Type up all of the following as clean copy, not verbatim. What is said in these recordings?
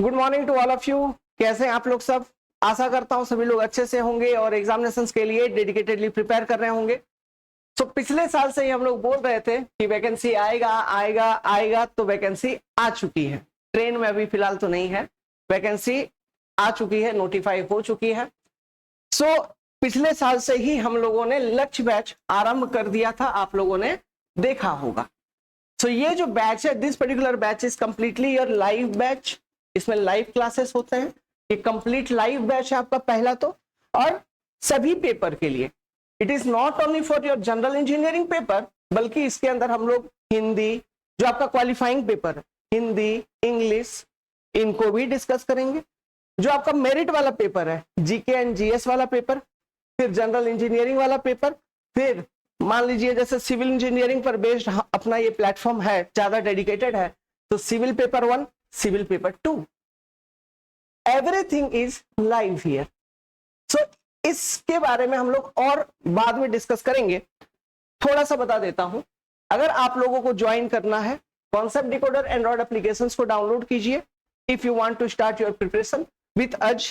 Good morning to all of you. कैसे हैं आप लोग सब? आशा करता हूं सभी लोग अच्छे से होंगे और एग्जामिनेशंस के लिए डेडिकेटेडली प्रिपेयर कर रहे होंगे। तो पिछले साल से ही हम लोग बोल रहे थे कि वैकेंसी आएगा आएगा आएगा, तो वैकेंसी आ चुकी है। ट्रेन में अभी फिलहाल तो नहीं है, वैकेंसी आ चुकी है, नोटिफाई हो चुकी है। सो पिछले साल से ही हम लोगों ने लक्ष्य बैच आरंभ कर दिया था, आप लोगों ने देखा होगा। सो ये जो बैच है, this particular batch is completely your live batch. इसमें लाइव क्लासेस होते हैं, ये कंप्लीट लाइव बैच है आपका पहला तो, और सभी पेपर के लिए। It is not only for your general engineering paper, बल्कि इसके अंदर हम लोग हिंदी, जो आपका क्वालिफाइंग पेपर है, हिंदी, इंग्लिश, इनको भी डिस्कस करेंगे। जो आपका मेरिट वाला पेपर है, जीके एंड जीएस वाला पेपर, फिर जनरल इंजीनियरिंग वाला पेपर, फिर मान लीजिए जैसे सिविल इंजीनियरिंग पर बेस्ड अपना ये प्लेटफॉर्म है, ज्यादा डेडिकेटेड है, तो civil paper 1, civil paper 2, everything is live here. So इसके बारे में हम लोग और बाद में डिस्कस करेंगे। थोड़ा सा बता देता हूं, अगर आप लोगों को ज्वाइन करना है, कॉन्सेप्ट डिकोडर एंड्रॉइड एप्लीकेशंस को डाउनलोड कीजिए if you want to start your preparation with us.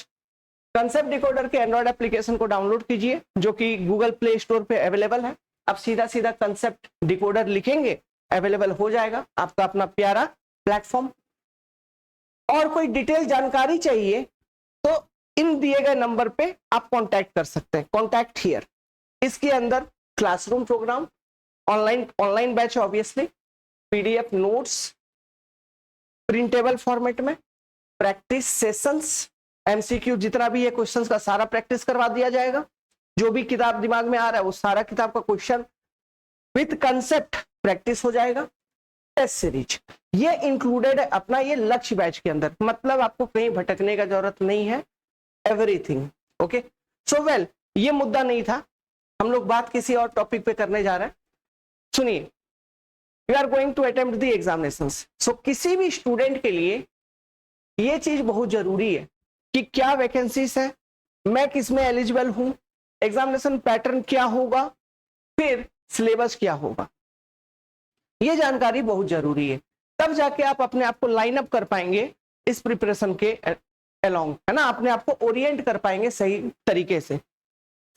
Concept decoder के एंड्रॉइड एप्लीकेशन को डाउनलोड कीजिए, जो कि गूगल प्ले स्टोर पे अवेलेबल है। आप सीधा सीधा कॉन्सेप्ट डिकोडर लिखेंगे, अवेलेबल हो जाएगा आपका अपना प्यारा प्लेटफॉर्म। और कोई डिटेल जानकारी चाहिए तो इन दिए गए नंबर पे आप कांटेक्ट कर सकते हैं, कांटेक्ट हियर। इसके अंदर classroom program, online batch obviously, PDF notes printable format में, प्रैक्टिस सेशंस, एमसीक्यू, जितना भी है क्वेश्चंस का सारा प्रैक्टिस करवा दिया जाएगा। जो भी किताब दिमाग में आ रहा है वो सारा किताब का क्वेश्चन विथ कंसेप्ट प्रैक्टिस हो जाएगा। टेस्ट सीरीज ये इंक्लूडेड है अपना ये लक्ष्य बैच के अंदर, मतलब आपको कहीं भटकने का जरूरत नहीं है, एवरीथिंग ओके। सो वेल, ये मुद्दा नहीं था, हम लोग बात किसी और टॉपिक पे करने जा रहे हैं। सुनिए, you are going to attempt the examinations. So किसी भी स्टूडेंट के लिए ये चीज बहुत जरूरी है कि क्या वैकेंसीज है, मैं किस में एलिजिबल हूं, एग्जामिनेशन पैटर्न क्या होगा, फिर सिलेबस क्या होगा। ये जानकारी बहुत जरूरी है, तब जाके आप अपने आप को लाइन अप कर पाएंगे इस प्रिपरेशन के अलोंग, है ना, अपने आप को ओरिएंट कर पाएंगे सही तरीके से।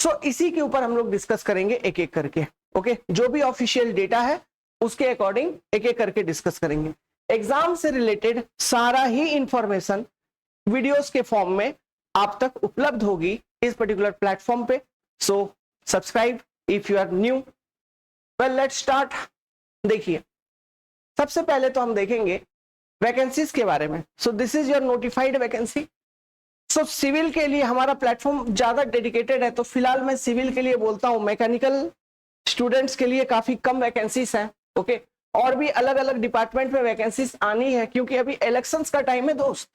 सो इसी के ऊपर हम लोग डिस्कस करेंगे एक एक करके, ओके। जो भी ऑफिशियल डेटा है उसके अकॉर्डिंग एक एक करके डिस्कस करेंगे। एग्जाम से रिलेटेड सारा ही इंफॉर्मेशन वीडियोस के फॉर्म में आप तक उपलब्ध होगी इस पर्टिकुलर प्लेटफॉर्म पे। So subscribe if you are new. Well let's start. देखिए, सबसे पहले तो हम देखेंगे वैकेंसीज के बारे में। So this is your notified vacancy. So civil के लिए हमारा प्लेटफॉर्म ज्यादा डेडिकेटेड है, तो फिलहाल मैं सिविल के लिए बोलता हूं। मैकेनिकल स्टूडेंट्स के लिए काफी कम वैकेंसीज हैं, ओके। और भी अलग अलग डिपार्टमेंट में वैकेंसीज आनी है, क्योंकि अभी इलेक्शंस का टाइम है दोस्त।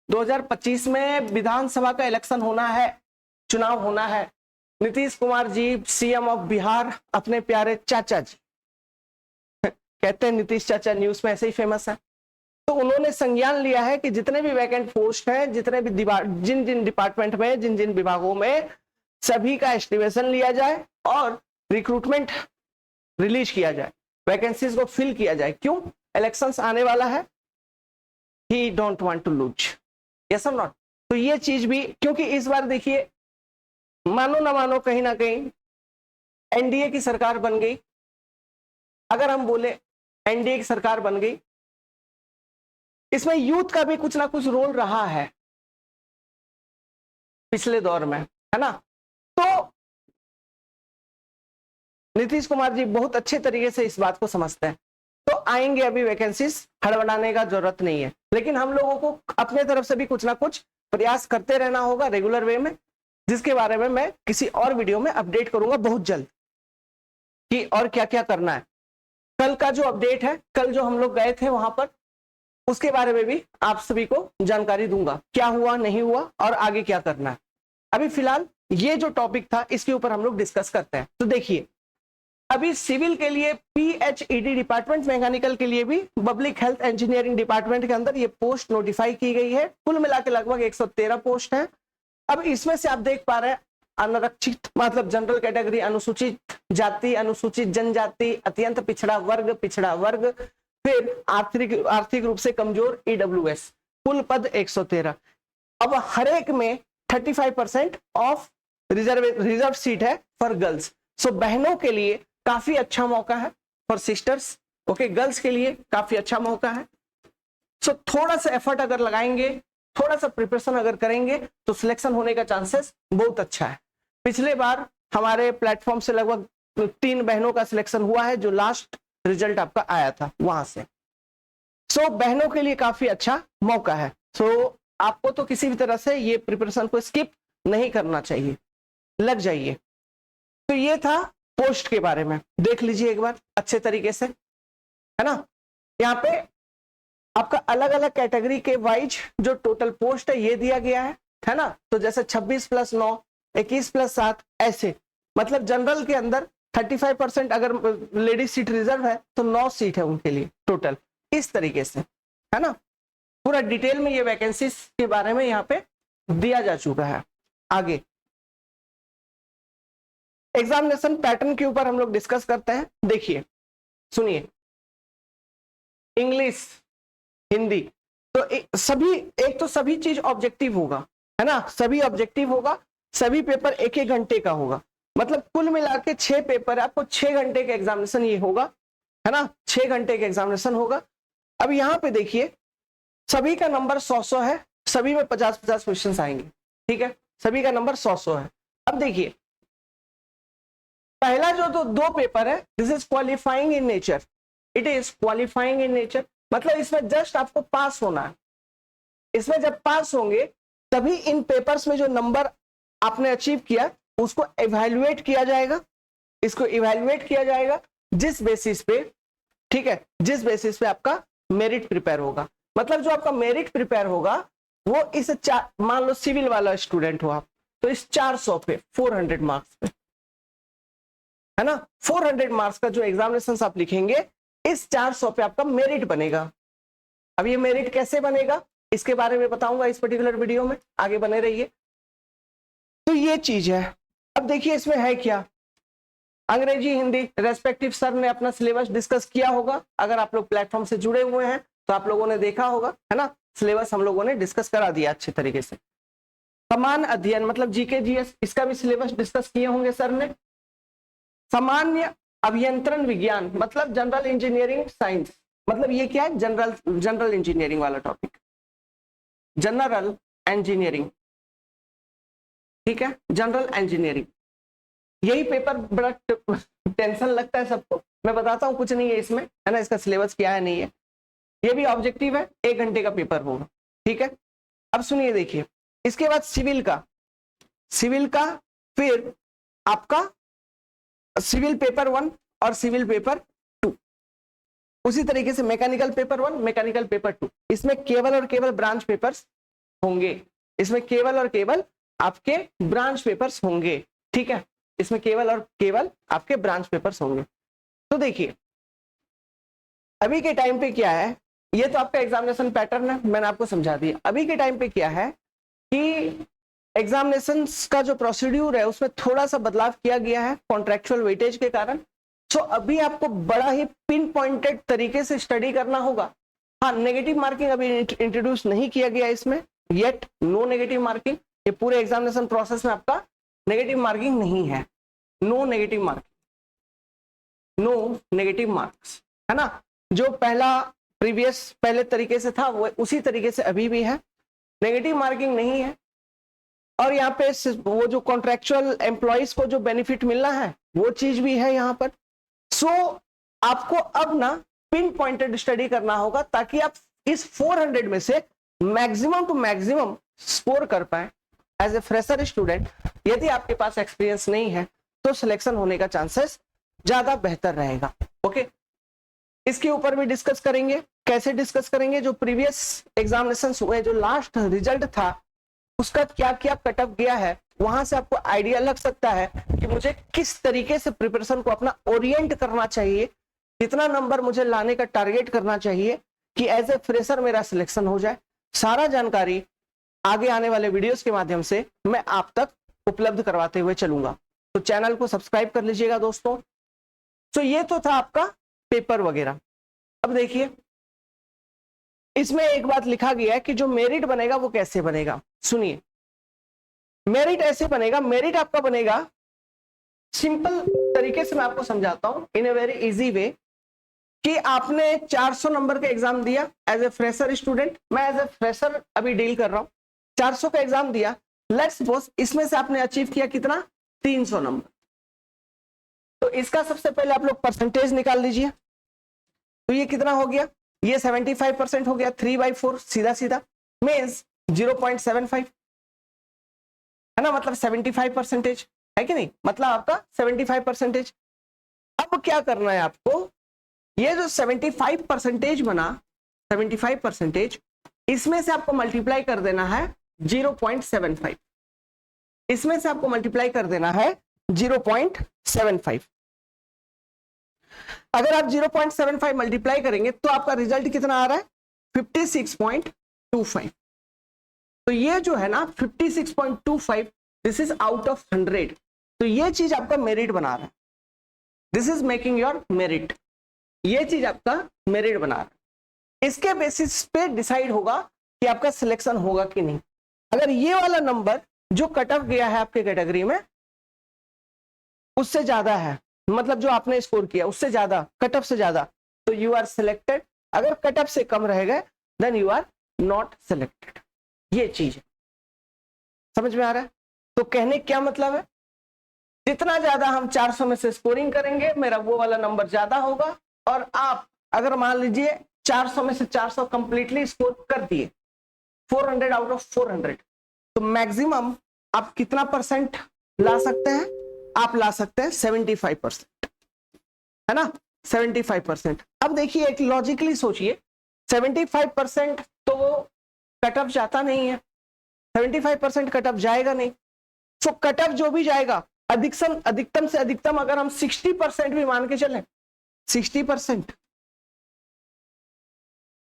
2025 में विधानसभा का इलेक्शन होना है, चुनाव होना है। नीतीश कुमार जी सीएम ऑफ बिहार, अपने प्यारे चाचा जी, कहते हैं नीतीश चाचा न्यूज में ऐसे ही फेमस है, तो उन्होंने संज्ञान लिया है कि जितने भी वैकेंट पोस्ट हैं, जितने भी जिन जिन डिपार्टमेंट में, जिन जिन विभागों में, सभी का एस्टिमेशन लिया जाए और रिक्रूटमेंट रिलीज किया जाए, वैकेंसीज को फिल किया जाए। क्यों? इलेक्शंस आने वाला है, he don't want to lose, yes और नॉट। तो ये चीज भी, क्योंकि इस बार देखिए, मानो ना मानो, कहीं ना कहीं एनडीए की सरकार बन गई। अगर हम बोले एनडीए की सरकार बन गई, इसमें यूथ का भी कुछ ना कुछ रोल रहा है पिछले दौर में, है ना। तो नीतीश कुमार जी बहुत अच्छे तरीके से इस बात को समझते हैं, तो आएंगे अभी वैकेंसीज, हड़बड़ाने का जरूरत नहीं है। लेकिन हम लोगों को अपने तरफ से भी कुछ ना कुछ प्रयास करते रहना होगा रेगुलर वे में, जिसके बारे में मैं किसी और वीडियो में अपडेट करूंगा बहुत जल्द कि और क्या क्या करना है। कल का जो अपडेट है, कल जो हम लोग गए थे वहां पर, उसके बारे में भी आप सभी को जानकारी दूंगा, क्या हुआ नहीं हुआ और आगे क्या करना है। अभी फिलहाल ये जो टॉपिक था इसके ऊपर हम लोग डिस्कस करते हैं। तो देखिए, अभी सिविल के लिए पीएचईडी डिपार्टमेंट, मैकेनिकल के लिए भी पब्लिक हेल्थ इंजीनियरिंग डिपार्टमेंट के अंदर ये पोस्ट नोटिफाई की गई है। कुल मिला के लगभग 113 पोस्ट है। अब इसमें से आप देख पा रहे हैं, अनारक्षित मतलब जनरल कैटेगरी, अनुसूचित जाति, अनुसूचित जनजाति, अत्यंत पिछड़ा वर्ग, फिर आर्थिक रूप से कमजोर ईडब्ल्यूएस, कुल पद 113। अब हर एक में 35% ऑफ रिजर्व सीट है फॉर गर्ल्स। सो बहनों के लिए काफी अच्छा मौका है, फॉर सिस्टर्स। ओके, गर्ल्स के लिए काफी अच्छा मौका है। सो थोड़ा सा एफर्ट अगर लगाएंगे, थोड़ा सा प्रिपरेशन अगर करेंगे तो सिलेक्शन होने का चांसेस बहुत अच्छा है। पिछले बार हमारे प्लेटफॉर्म से लगभग 3 बहनों का सिलेक्शन हुआ है, जो लास्ट रिजल्ट आपका आया था वहां से। सो बहनों के लिए काफी अच्छा मौका है। सो आपको तो किसी भी तरह से ये प्रिपरेशन को स्किप नहीं करना चाहिए, लग जाइए। तो ये था पोस्ट के बारे में, देख लीजिए एक बार अच्छे तरीके से, है ना। यहाँ पे आपका अलग अलग कैटेगरी के वाइज जो टोटल पोस्ट है ये दिया गया है ना। तो जैसे 26 + 9, 21 + 7, ऐसे मतलब जनरल के अंदर 35% अगर लेडीज सीट रिजर्व है तो 9 सीट है उनके लिए टोटल, इस तरीके से, है ना। पूरा डिटेल में ये वैकेंसीज के बारे में यहाँ पे दिया जा चुका है। आगे एग्जामिनेशन पैटर्न के ऊपर हम लोग डिस्कस करते हैं। देखिए, सुनिए, इंग्लिश, हिंदी, तो एक तो सभी चीज ऑब्जेक्टिव होगा, है ना। सभी ऑब्जेक्टिव होगा, सभी पेपर 1-1 घंटे का होगा। मतलब कुल मिला के 6 पेपर है, आपको 6 घंटे का एग्जामिनेशन ये होगा, है ना। 6 घंटे का एग्जामिनेशन होगा। अब यहाँ पे देखिए, सभी का नंबर 100 है, सभी में 50-50 क्वेश्चन आएंगे, ठीक है। सभी का नंबर 100 है। अब देखिए, पहला जो तो 2 पेपर है, this is qualifying in nature, it is qualifying in nature, मतलब इसमें जस्ट आपको पास होना है। इसमें जब पास होंगे तभी इन पेपर्स में जो नंबर आपने अचीव किया उसको इवैल्यूएट किया जाएगा। इसको इवैल्यूएट किया जाएगा जिस बेसिस पे, ठीक है, जिस बेसिस पे आपका मेरिट प्रिपेयर होगा। मतलब जो आपका मेरिट प्रिपेयर होगा वो इस मान लो सिविल वाला स्टूडेंट हो आप, तो इस 400 पे 400 मार्क्स पे, है ना, 400 मार्क्स का जो एग्जामिनेशन आप लिखेंगे, इस 400 पे आपका मेरिट बनेगा। अब ये मेरिट कैसे बनेगा इसके बारे में बताऊंगा इस पर्टिकुलर वीडियो में, आगे बने रहिए। तो ये चीज है। अब देखिए इसमें है क्या, अंग्रेजी, हिंदी रेस्पेक्टिव सर ने अपना सिलेबस डिस्कस किया होगा। अगर आप लोग प्लेटफॉर्म से जुड़े हुए हैं तो आप लोगों ने देखा होगा, है ना। सिलेबस हम लोगों ने डिस्कस करा दिया अच्छे तरीके से। समान अध्ययन मतलब जीके जीएस, इसका भी सिलेबस डिस्कस किए होंगे सर ने। सामान्य अभियंत्रण विज्ञान मतलब जनरल इंजीनियरिंग साइंस, मतलब ये क्या है, जनरल इंजीनियरिंग वाला टॉपिक, जनरल इंजीनियरिंग, ठीक है, जनरल इंजीनियरिंग। यही पेपर बड़ा टेंशन लगता है सबको, मैं बताता हूँ कुछ नहीं है इसमें, है ना। इसका सिलेबस क्या है नहीं है, ये भी ऑब्जेक्टिव है, 1 घंटे का पेपर होगा, ठीक है। अब सुनिए, देखिए इसके बाद सिविल का फिर आपका सिविल पेपर 1 और सिविल पेपर 2, उसी तरीके से मैकेनिकल पेपर 1, मैकेनिकल पेपर 2। इसमें केवल और केवल ब्रांच पेपर्स होंगे, इसमें केवल और केवल आपके ब्रांच पेपर्स होंगे, ठीक है। इसमें केवल और केवल आपके ब्रांच पेपर्स होंगे। तो देखिए अभी के टाइम पे क्या है, ये तो आपका एग्जामिनेशन पैटर्न है, मैंने आपको समझा दिया। अभी के टाइम पे क्या है कि एग्जामिनेशन का जो प्रोसीड्यूर है उसमें थोड़ा सा बदलाव किया गया है कॉन्ट्रेक्चुअल वेटेज के कारण। सो अभी आपको बड़ा ही पिन पॉइंटेड तरीके से स्टडी करना होगा। हाँ, नेगेटिव मार्किंग अभी इंट्रोड्यूस नहीं किया गया इसमें, येट नो नेगेटिव मार्किंग। ये पूरे एग्जामिनेशन प्रोसेस में आपका नेगेटिव मार्किंग नहीं है, no negative marking, no negative marks, है ना। जो पहले तरीके से था वो उसी तरीके से अभी भी है, नेगेटिव मार्किंग नहीं है। और यहाँ पे वो जो कॉन्ट्रेक्चुअल एम्प्लॉइज को जो बेनिफिट मिलना है वो चीज भी है यहाँ पर। सो आपको अब ना पिन पॉइंटेड स्टडी करना होगा ताकि आप इस 400 में से मैक्सिमम टू मैक्सिमम स्कोर कर पाए एज ए फ्रेशर स्टूडेंट। यदि आपके पास एक्सपीरियंस नहीं है तो सिलेक्शन होने का चांसेस ज्यादा बेहतर रहेगा। ओके, इसके ऊपर भी डिस्कस करेंगे। कैसे डिस्कस करेंगे, जो प्रीवियस एग्जामिनेशन हुए, जो लास्ट रिजल्ट था उसका क्या क्या कटअप गया है, वहां से आपको आइडिया लग सकता है कि मुझे किस तरीके से प्रिपरेशन को अपना ओरिएंट करना चाहिए, कितना नंबर मुझे लाने का टारगेट करना चाहिए कि एज ए फ्रेशर मेरा सिलेक्शन हो जाए। सारा जानकारी आगे आने वाले वीडियोस के माध्यम से मैं आप तक उपलब्ध करवाते हुए चलूंगा, तो चैनल को सब्सक्राइब कर लीजिएगा दोस्तों। तो ये तो था आपका पेपर वगैरह। अब देखिए इसमें एक बात लिखा गया है कि जो मेरिट बनेगा वो कैसे बनेगा, सुनिए। मेरिट ऐसे बनेगा, मेरिट आपका बनेगा सिंपल तरीके से मैं आपको समझाता हूं इन ए वेरी इजी वे, कि आपने 400 नंबर का एग्जाम दिया एज ए फ्रेशर स्टूडेंट, मैं एज ए फ्रेशर अभी डील कर रहा हूं, 400 का एग्जाम दिया, लेट्स सपोज इसमें से आपने अचीव किया कितना, 300 नंबर। तो इसका सबसे पहले आप लोग परसेंटेज निकाल लीजिए, तो ये कितना हो गया, ये 75% हो गया, 3/4 सीधा सीधा मीन्स 0.75 है ना, मतलब 75% है कि नहीं, मतलब आपका 75%। अब क्या करना है आपको, ये जो 75% बना, 75% इसमें से आपको मल्टीप्लाई कर देना है 0.75, इसमें से आपको मल्टीप्लाई कर देना है 0.75। अगर आप 0.75 मल्टीप्लाई करेंगे तो आपका रिजल्ट कितना आ रहा है, 56.25। तो ये जो है ना 56.25, दिस इज आउट ऑफ 100, तो ये चीज आपका मेरिट बना रहा है, this is making your merit, ये चीज आपका मेरिट बना रहा है। इसके बेसिस पे डिसाइड होगा कि आपका सिलेक्शन होगा कि नहीं। अगर ये वाला नंबर जो कट ऑफ गया है आपके कैटेगरी में उससे ज्यादा है, मतलब जो आपने स्कोर किया उससे ज्यादा, कट ऑफ से ज्यादा, तो यू आर सिलेक्टेड। अगर कट ऑफ से कम रहेगा then you are not selected. ये चीज है, समझ में आ रहा है। तो कहने क्या मतलब है, जितना ज्यादा हम 400 में से स्कोरिंग करेंगे मेरा वो वाला नंबर ज्यादा होगा, और आप अगर मान लीजिए 400 में से 400 कंप्लीटली स्कोर कर दिए, 400 आउट ऑफ 400, तो मैक्सिमम आप कितना परसेंट ला सकते हैं, आप ला सकते हैं 75%, है ना, 75%। अब देखिए एक लॉजिकली सोचिए, 75% तो वो कट ऑफ जाता नहीं है, 75% कट ऑफ जाएगा नहीं, तो कट ऑफ जो भी जाएगा अधिकतम से अधिकतम अगर हम 60% भी मान के चले, 60%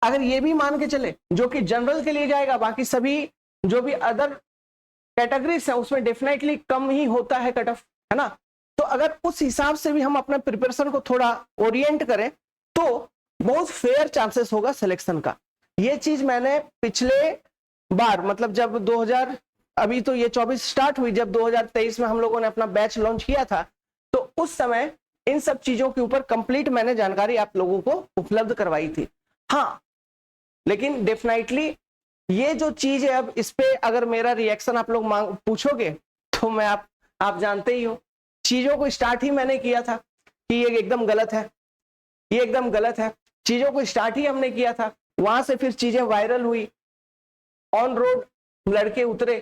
अगर ये भी मान के चले जो कि जनरल के लिए जाएगा, बाकी सभी जो भी अदर कैटेगरीज है उसमें डेफिनेटली कम ही होता है कट ऑफ, है ना। तो अगर उस हिसाब से भी हम अपने प्रिपरेशन को थोड़ा ओरिएंट करें तो बहुत फेयर चांसेस होगा सिलेक्शन का। ये चीज मैंने पिछले बार, मतलब जब 2000, अभी तो ये 24 स्टार्ट हुई, जब 2023 में हम लोगों ने अपना बैच लॉन्च किया था, तो उस समय इन सब चीजों के ऊपर कंप्लीट मैंने जानकारी आप लोगों को उपलब्ध करवाई थी। हाँ, लेकिन डेफिनेटली ये जो चीज है, अब इस पे अगर मेरा रिएक्शन आप लोग पूछोगे तो मैं आप जानते ही हो, चीजों को स्टार्ट ही मैंने किया था कि ये एकदम गलत है, ये एकदम गलत है, चीजों को स्टार्ट ही हमने किया था। वहां से फिर चीजें वायरल हुई, ऑन रोड लड़के उतरे,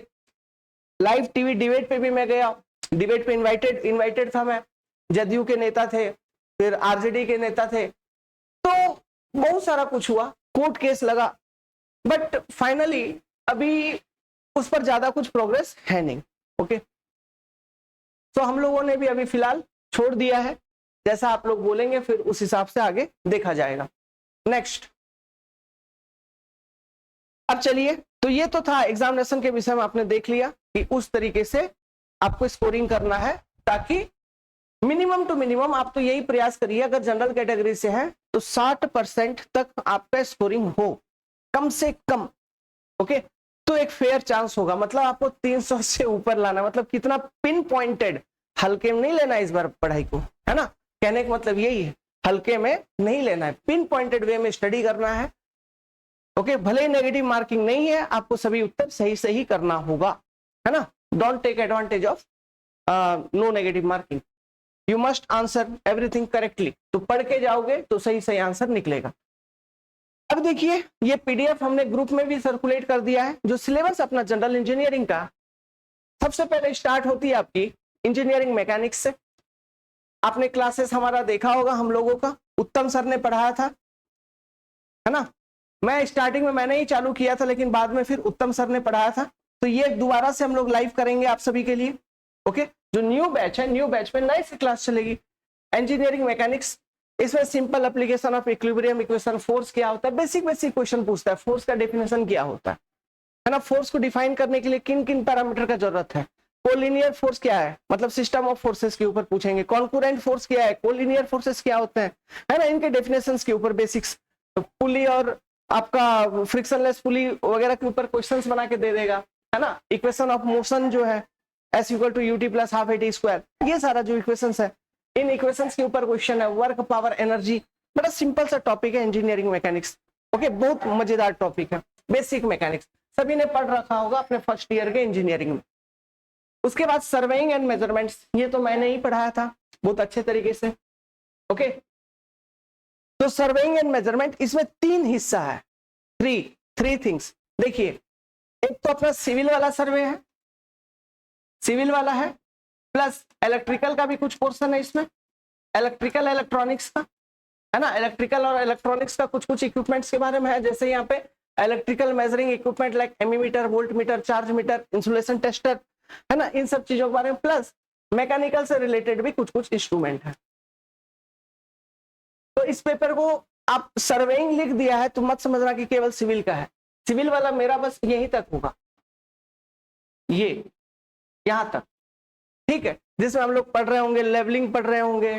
लाइव टीवी डिबेट पे भी मैं गया, डिबेट पे इनवाइटेड था मैं, जदयू के नेता थे, फिर आरजेडी के नेता थे, तो बहुत सारा कुछ हुआ, कोर्ट केस लगा, बट फाइनली अभी उस पर ज्यादा कुछ प्रोग्रेस है नहीं। ओके, तो हम लोगों ने भी अभी फिलहाल छोड़ दिया है, जैसा आप लोग बोलेंगे फिर उस हिसाब से आगे देखा जाएगा। नेक्स्ट, अब चलिए, तो ये तो था एग्जामिनेशन के विषय में, आपने देख लिया कि उस तरीके से आपको स्कोरिंग करना है, ताकि मिनिमम टू मिनिमम आप तो यही प्रयास करिए, अगर जनरल कैटेगरी से है तो 60% तक आपका स्कोरिंग हो कम से कम। ओके, तो एक फेयर चांस होगा, मतलब आपको 300 से ऊपर लाना, मतलब कितना पिन पॉइंटेड, हल्के में नहीं लेना इस बार पढ़ाई को, है ना, कहने का मतलब यही है, हल्के में नहीं लेना है, पिन पॉइंटेड वे में स्टडी करना है। ओके, भले ही नेगेटिव मार्किंग नहीं है, आपको सभी उत्तर सही सही करना होगा, है ना, don't take advantage of no negative marking, you must answer everything correctly. तो पढ़ के जाओगे तो सही सही आंसर निकलेगा। अब देखिए, ये पीडीएफ हमने ग्रुप में भी सर्कुलेट कर दिया है, जो सिलेबस अपना जनरल इंजीनियरिंग का सबसे पहले स्टार्ट होती है आपकी इंजीनियरिंग मैकेनिक्स से। आपने क्लासेस हमारा देखा होगा, हम लोगों का उत्तम सर ने पढ़ाया था, है ना, मैं स्टार्टिंग में मैंने ही चालू किया था, लेकिन बाद में फिर उत्तम सर ने पढ़ाया था, तो ये दोबारा से हम लोग लाइव करेंगे आप सभी के लिए। ओके, जो न्यू बैच है, न्यू बैच में नई सी क्लास चलेगी इंजीनियरिंग मैकेनिक्स। इसमें simple application of equilibrium equation, force क्या होता है, बेसिक क्वेश्चन पूछता है, फोर्स का डेफिनेशन क्या होता है ना, फोर्स को डिफाइन करने के लिए किन किन पैरामीटर का जरूरत है, कोलिनियर फोर्स क्या है, मतलब सिस्टम ऑफ फोर्सेस के ऊपर पूछेंगे, कॉन्करेंट फोर्स क्या है, कोलिनियर फोर्सेस क्या होते हैं, है ना, इनके डेफिनेशंस के ऊपर बेसिक्स, पुली और आपका फ्रिक्शनलेस पुली वगैरह के ऊपर क्वेश्चंस बना के दे देगा, है ना। इक्वेशन ऑफ मोशन जो है S equal to ut plus half at square, ये सारा जो इक्वेशंस है इन इक्वेशंस के ऊपर क्वेश्चन है। वर्क पावर एनर्जी, बड़ा सिंपल सा टॉपिक है इंजीनियरिंग मैकेनिक्स। ओके, बहुत मजेदार टॉपिक है, बेसिक मैकेनिक्स सभी ने पढ़ रखा होगा अपने फर्स्ट ईयर के इंजीनियरिंग में। उसके बाद सर्वेइंग एंड मेजरमेंट्स, ये तो मैंने ही पढ़ाया था बहुत अच्छे तरीके से। ओके, तो सर्वेइंग एंड मेजरमेंट, इसमें तीन हिस्सा है, थ्री थिंग्स। देखिए, एक तो अपना सिविल वाला सर्वे है, सिविल वाला है, प्लस इलेक्ट्रिकल का भी कुछ पोर्शन है इसमें, इलेक्ट्रिकल इलेक्ट्रॉनिक्स का, है ना। इलेक्ट्रिकल और इलेक्ट्रॉनिक्स का कुछ इक्विपमेंट्स के बारे में है, जैसे यहाँ पे electrical measuring equipment like ammeter, voltmeter, charge meter, insulation tester, है ना, इन सब चीजों के बारे में। प्लस मैकेनिकल से रिलेटेड भी कुछ इंस्ट्रूमेंट है। तो इस पेपर को आप सर्वेइंग लिख दिया है तो मत समझना कि केवल सिविल का है। सिविल वाला मेरा बस यहीं तक होगा, ये यहां तक, ठीक है, जिसमें हम लोग पढ़ रहे होंगे लेवलिंग पढ़ रहे होंगे,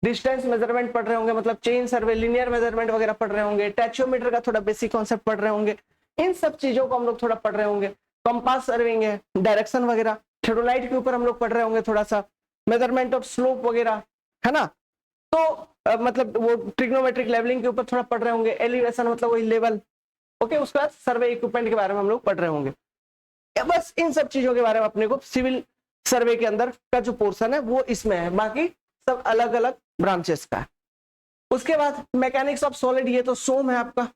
डिस्टेंस मेजरमेंट पढ़ रहे होंगे, मतलब चेन सर्वे, लिनियर मेजरमेंट वगैरह पढ़ रहे होंगे, टैक्योमीटर का थोड़ा बेसिक कॉन्सेप्ट पढ़ रहे होंगे, इन सब चीजों को हम लोग थोड़ा पढ़ रहे होंगे। कंपास सर्विंग है, डायरेक्शन वगैरह, थेडोलाइट के ऊपर हम लोग पढ़ रहे होंगे थोड़ा सा, मेजरमेंट ऑफ स्लोप वगैरह, है ना। तो मतलब वो ट्रिग्नोमेट्रिक लेवलिंग के ऊपर थोड़ा पढ़ रहे होंगे, एलिवेशन मतलब वही लेवल। ओके, उसके बाद सर्वे इक्विपमेंट के बारे में हम लोग पढ़ रहे होंगे। बस इन सब चीजों के बारे में अपने को सिविल सर्वे के अंदर का जो पोर्शन है वो इसमें है, बाकी सब अलग अलग ब्रांचेस का है। उसके बाद मैकेनिक्स ऑफ सॉलिड, ये तो सोम है आपका,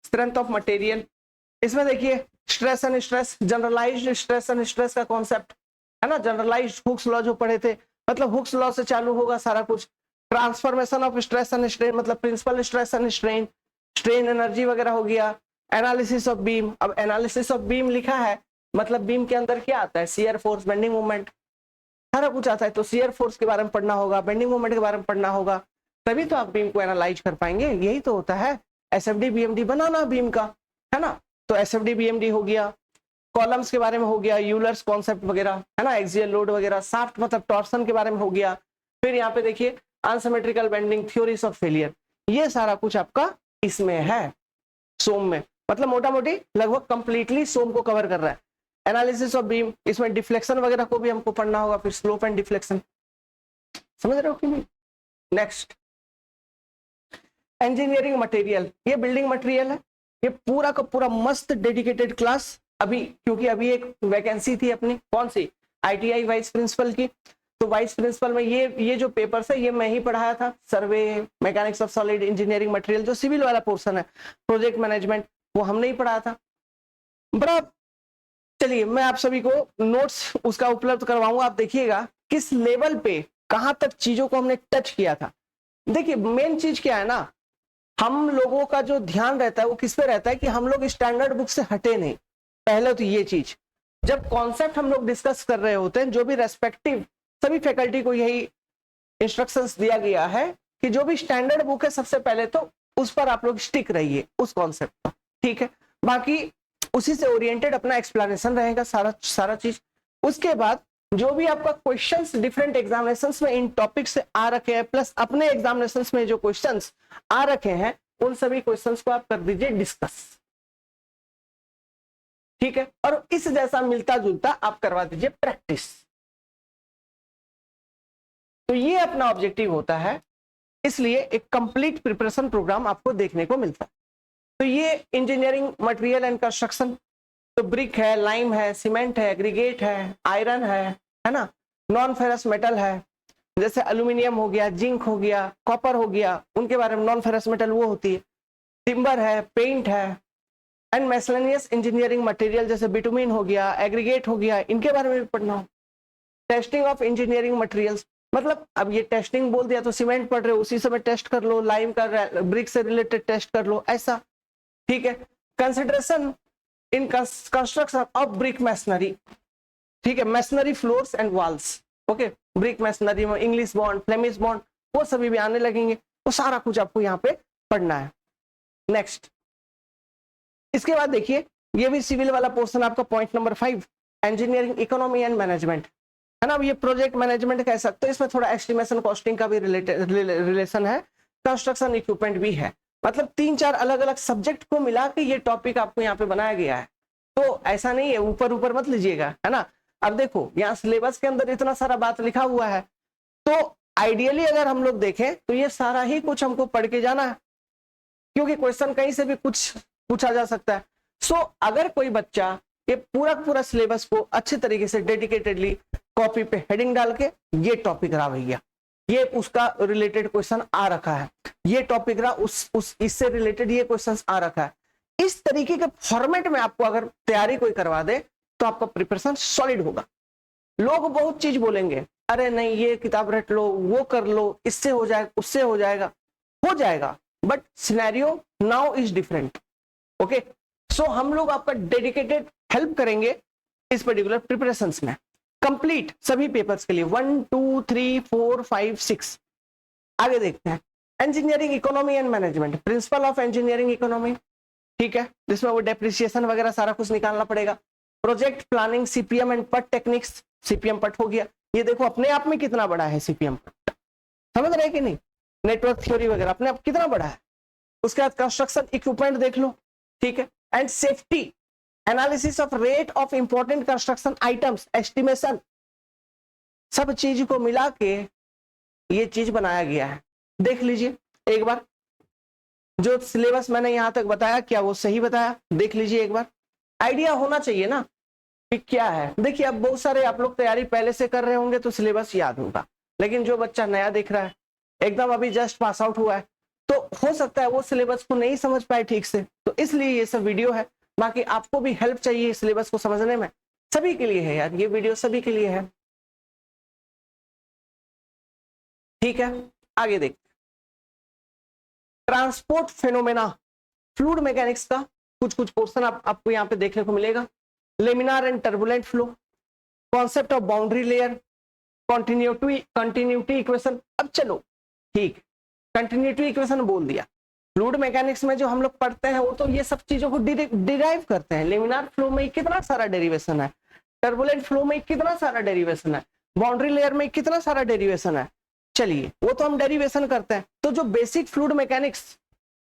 स्ट्रेंथ ऑफ मटेरियल। इसमें देखिए stress and stress, generalized stress and stress का कॉन्सेप्ट, है ना। जनरलाइज्ड हुक्स लॉ जो पढ़े थे, मतलब हुक्स लॉ से चालू होगा सारा कुछ। Transformation of stress and strain, मतलब principal stress and strain, strain energy वगैरह हो गया। एनालिसिस ऑफ बीम, अब एनालिसिस ऑफ बीम लिखा है मतलब बीम के अंदर क्या आता है, शियर फोर्स, बेंडिंग मोमेंट, सारा कुछ आता है। तो शियर फोर्स के बारे में पढ़ना होगा, बेंडिंग मोमेंट के बारे में पढ़ना होगा, तभी तो आप बीम को एनालाइज कर पाएंगे। यही तो होता है एसएफडी बीएमडी बनाना बीम का, है ना। तो एसएफडी बीएमडी हो गया, कॉलम्स के बारे में हो गया, यूलर्स कॉन्सेप्ट वगैरह, है ना, एक्सियल लोड वगैरह, शाफ्ट मतलब टॉर्सन के बारे में हो गया। फिर यहाँ पे देखिए unsymmetrical bending, theories of failure, ये सारा कुछ आपका इसमें है सोम में। मतलब मोटा मोटी लगभग कंप्लीटली सोम को कवर कर रहा है। एनालिसिस ऑफ बीम, इसमें डिफ्लेक्शन वगैरह को भी हमको पढ़ना होगा, फिर स्लोप एंड डिफ्लेक्शन, समझ रहे हो कि नहीं। नेक्स्ट, इंजीनियरिंग मटेरियल, ये बिल्डिंग मटेरियल है, ये पूरा का पूरा मस्त डेडिकेटेड क्लास अभी, क्योंकि अभी एक वैकेंसी थी अपनी, कौन सी, आईटीआई वाइस प्रिंसिपल की। तो वाइस प्रिंसिपल में ये जो पेपर्स है ये मैं ही पढ़ाया था, survey, mechanics of solid, engineering material, जो सिविल वाला पोर्शन है, प्रोजेक्ट मैनेजमेंट, वो हमने ही पढ़ाया था। बड़ा, चलिए मैं आप सभी को नोट्स उसका उपलब्ध करवाऊंगा, आप देखिएगा किस लेवल पे कहां तक चीजों को हमने टच किया था। देखिए मेन चीज क्या है ना, हम लोगों का जो ध्यान रहता है वो किस पे रहता है कि हम लोग स्टैंडर्ड बुक से हटे नहीं। पहले तो ये चीज, जब कॉन्सेप्ट हम लोग डिस्कस कर रहे होते हैं, जो भी रेस्पेक्टिव सभी फैकल्टी को यही इंस्ट्रक्शंस दिया गया है कि जो भी स्टैंडर्ड बुक है सबसे पहले तो उस पर आप लोग स्टिक रहिए, उस कॉन्सेप्ट पर, ठीक है। बाकी उसी से ओरिएंटेड अपना एक्सप्लेनेशन रहेगा सारा चीज। उसके बाद जो भी आपका क्वेश्चंस डिफरेंट एग्जामिनेशंस में इन टॉपिक से आ रखे हैं, प्लस अपने एग्जामिनेशंस में जो क्वेश्चंस आ रखे हैं, उन सभी क्वेश्चंस को आप कर दीजिए डिस्कस, ठीक है। और इस जैसा मिलता जुलता आप करवा दीजिए प्रैक्टिस। तो ये अपना ऑब्जेक्टिव होता है, इसलिए एक कंप्लीट प्रिपरेशन प्रोग्राम आपको देखने को मिलता है। तो ये इंजीनियरिंग मटेरियल एंड कंस्ट्रक्शन, तो ब्रिक है, लाइम है, सीमेंट है, एग्रीगेट है, आयरन है ना, नॉन फेरस मेटल है, जैसे एल्यूमिनियम हो गया, जिंक हो गया, कॉपर हो गया, उनके बारे में, नॉन फेरस मेटल वो होती है, टिम्बर है, पेंट है, एंड मेसलेनियस इंजीनियरिंग मटेरियल जैसे बिटुमिन हो गया, एग्रीगेट हो गया, इनके बारे में भी पढ़ना हो। टेस्टिंग ऑफ इंजीनियरिंग मटेरियल्स, मतलब अब ये टेस्टिंग बोल दिया तो सीमेंट पढ़ रहे हो उसी समय टेस्ट कर लो, लाइम का ब्रिक से रिलेटेड टेस्ट कर लो, ऐसा, ठीक है। Consideration in construction of brick masonry, ठीक है, masonry floors and walls, okay, brick masonry में इंग्लिश बॉन्ड, फ्लेमिश बॉन्ड, वो सभी भी आने लगेंगे, वो सारा कुछ आपको यहाँ पे पढ़ना है। नेक्स्ट, इसके बाद देखिए ये भी सिविल वाला पोर्शन आपका, point number 5, engineering economy and management, है ना। ये प्रोजेक्ट मैनेजमेंट कह सकते हो, इसमें थोड़ा एस्टिमेशन कॉस्टिंग का भी रिलेशन है, कंस्ट्रक्शन इक्विपमेंट भी है। मतलब 3-4 अलग अलग सब्जेक्ट को मिला के ये टॉपिक आपको यहाँ पे बनाया गया है। तो ऐसा नहीं है, ऊपर ऊपर मत लीजिएगा, है ना। अब देखो यहाँ सिलेबस के अंदर इतना सारा बात लिखा हुआ है, तो आइडियली अगर हम लोग देखें तो ये सारा ही कुछ हमको पढ़ के जाना है, क्योंकि क्वेश्चन कहीं से भी कुछ पूछा जा सकता है। सो अगर कोई बच्चा ये पूरा सिलेबस को अच्छे तरीके से डेडिकेटेडली कॉपी पे हेडिंग डाल के ये टॉपिक रहा भैया, ये उसका रिलेटेड क्वेश्चन आ रखा है, ये टॉपिक रहा उस इससे रिलेटेड ये क्वेश्चन आ रखा है, इस तरीके के फॉर्मेट में आपको अगर तैयारी कोई करवा दे तो आपका प्रिपरेशन सॉलिड होगा। लोग बहुत चीज बोलेंगे, अरे नहीं ये किताब रट लो, वो कर लो, इससे हो जाएगा, उससे हो जाएगा, but scenario now is different. Okay, so हम लोग आपका डेडिकेटेड हेल्प करेंगे इस पर्टिकुलर प्रिपरेशंस में, कंप्लीट सभी पेपर्स के लिए 1 2 3 4 5 6। आगे देखते हैं engineering economy and management, principle of engineering economy, ठीक है, जिसमें वो डेप्रिसिएशन वगैरह सारा कुछ निकालना पड़ेगा। प्रोजेक्ट प्लानिंग, सीपीएम एंड पट टेक्निक्स, सीपीएम पट हो गया, ये देखो अपने आप में कितना बड़ा है सीपीएम पट, समझ रहे कि नहीं, नेटवर्क थ्योरी वगैरह अपने आप कितना बड़ा है। उसके बाद कंस्ट्रक्शन इक्विपमेंट देख लो, ठीक है, and safety analysis of rate of important construction items, estimation, सब चीज को मिला के ये चीज बनाया गया है। देख लीजिए एक बार, जो सिलेबस मैंने यहां तक बताया क्या वो सही बताया, देख लीजिए एक बार, आइडिया होना चाहिए ना कि क्या है। देखिए अब बहुत सारे आप लोग तैयारी पहले से कर रहे होंगे तो सिलेबस याद होगा, लेकिन जो बच्चा नया देख रहा है, एकदम अभी जस्ट पास आउट हुआ है, तो हो सकता है वो सिलेबस को नहीं समझ पाए ठीक से, तो इसलिए ये सब वीडियो है। बाकी आपको भी हेल्प चाहिए सिलेबस को समझने में, सभी के लिए है यार, ये वीडियो सभी के लिए है, ठीक है। आगे देखते ट्रांसपोर्ट फेनोमेना, फ्लूइड मैकेनिक्स का कुछ पोर्शन आपको यहाँ पे देखने को मिलेगा। Laminar and turbulent flow, concept of boundary layer, continuity equation. अब चलो ठीक, कंटिन्यूटी इक्वेशन बोल दिया, फ्लूइड मैकेनिक्स में जो हम लोग पढ़ते हैं वो तो ये सब चीजों को डिराइव करते हैं। लेमिनार फ्लो में कितना सारा डेरिवेशन है, टर्बुलेंट फ्लो में कितना सारा डेरिवेशन है, बाउंड्री लेयर में कितना सारा डेरिवेशन है, चलिए वो तो हम डेरिवेशन करते हैं। तो जो बेसिक फ्लूइड मैकेनिक्स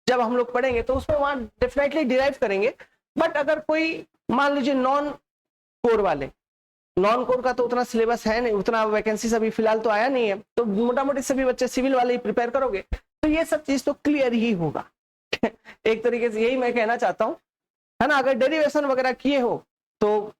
जब हम लोग पढ़ेंगे तो उसमें वहां डेफिनेटली डिराइव करेंगे। बट अगर कोई मान लीजिए नॉन कोर वाले, नॉन कोर का तो उतना सिलेबस है नहीं, उतना वैकेंसी अभी फिलहाल तो आया नहीं है, तो मोटा मोटी सभी बच्चे सिविल वाले ही प्रिपेयर करोगे तो ये सब चीज तो क्लियर ही होगा। एक तरीके से यही मैं कहना चाहता हूँ, है ना। अगर डेरिवेशन वगैरह किए हो तो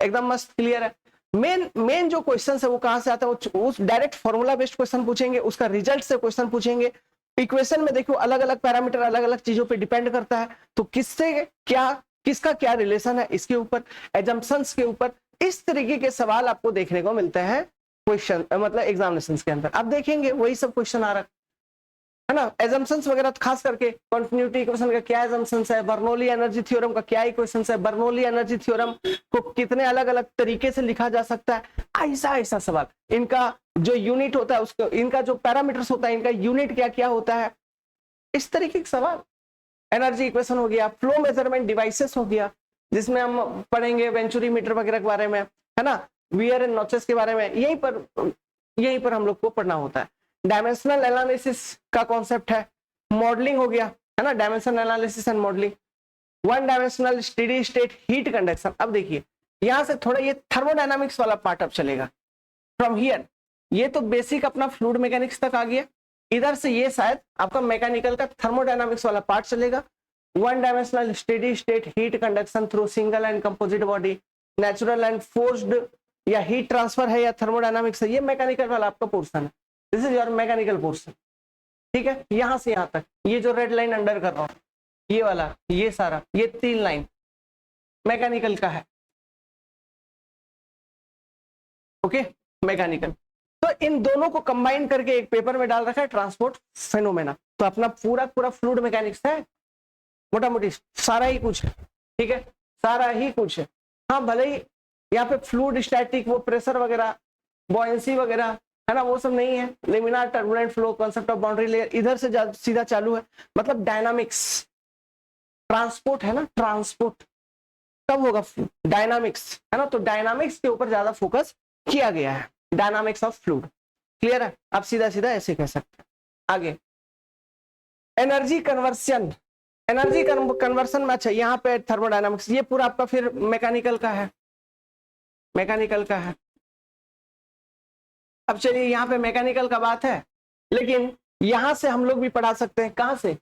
एकदम मस्त क्लियर है। मेन जो क्वेश्चन है वो कहाँ से आता है, उस डायरेक्ट फॉर्मूला बेस्ड क्वेश्चन पूछेंगे, उसका रिजल्ट से क्वेश्चन पूछेंगे। इक्वेशन में देखो अलग अलग पैरामीटर अलग अलग चीजों पे डिपेंड करता है, तो किससे क्या, किसका क्या रिलेशन है, इसके ऊपर, एजम्पशंस के ऊपर, इस तरीके के सवाल आपको देखने को मिलते हैं क्वेश्चन मतलब एग्जामिनेशन के अंदर। आप देखेंगे वही सब क्वेश्चन आ रहा है ना। एजम्पशंस वगैरह खास करके कंटिन्यूटी इक्वेशन का क्या एजम्पशंस है, बर्नौली एनर्जी थ्योरम का क्या इक्वेशन है, बर्नौली एनर्जी थ्योरम को कितने अलग अलग तरीके से लिखा जा सकता है, ऐसा सवाल। इनका जो यूनिट होता है उसको, इनका जो पैरामीटर्स होता है, इनका यूनिट क्या क्या होता है, इस तरीके के सवाल। एनर्जी इक्वेशन हो गया, फ्लो मेजरमेंट डिवाइसेस हो गया, जिसमें हम पढ़ेंगे वेंचुरीमीटर वगैरह के बारे में, है ना, वियर एंड नॉचेस के बारे में, यहीं पर हम लोग को पढ़ना होता है। डायमेंशनल एनालिसिस का कॉन्सेप्ट है, मॉडलिंग हो गया, है ना, dimensional analysis and modelling, one dimensional steady state heat conduction. अब देखिए यहां से थोड़ा ये थर्मोडायनामिक्स वाला पार्ट अब चलेगा फ्रॉम हियर। ये तो बेसिक अपना फ्लूइड मैकेनिक्स तक आ गया, इधर से ये शायद आपका मैकेनिकल का थर्मोडायनामिक्स वाला पार्ट चलेगा। One dimensional steady state heat conduction through single and composite body, natural and forced या हीट ट्रांसफर है या थर्मोडायनामिक्स है, ये मैकेनिकल वाला आपका पोर्शन है, this is your mechanical portion, ठीक है। यहां से यहां तक ये जो रेड लाइन अंडर कर रहा हूं, ये वाला, ये सारा, ये 3 लाइन मैकेनिकल का है, ओके, मैकेनिकल। तो इन दोनों को कंबाइन करके एक पेपर में डाल रखा है ट्रांसपोर्ट फेनोमेना। तो अपना पूरा फ्लूइड मैकेनिक्स है, मोटा मोटी सारा ही कुछ है, ठीक है, सारा ही कुछ है। हाँ भले ही यहाँ पे फ्लूइड स्टैटिक, वो प्रेशर वगैरह, बॉयंसी वगैरह, है ना, वो सब नहीं है। Laminar turbulent flow, concept of boundary layer, इधर से सीधा चालू है। मतलब डायनामिक्स, ट्रांसपोर्ट है ना, ट्रांसपोर्ट कब होगा, डायनामिक्स, है ना, तो डायनामिक्स के ऊपर ज्यादा फोकस किया गया है, डायनामिक्स ऑफ फ्लूइड। क्लियर है, आप सीधा सीधा ऐसे कह सकते हैं। आगे एनर्जी कन्वर्सन, एनर्जी कन्वर्सन में अच्छा यहाँ पे थर्मोडायनामिक्स, ये पूरा आपका फिर मैकेनिकल का है, मैकेनिकल का है। अब चलिए यहाँ पे मैकेनिकल का बात है, लेकिन यहां से हम लोग भी पढ़ा सकते हैं। कहां से?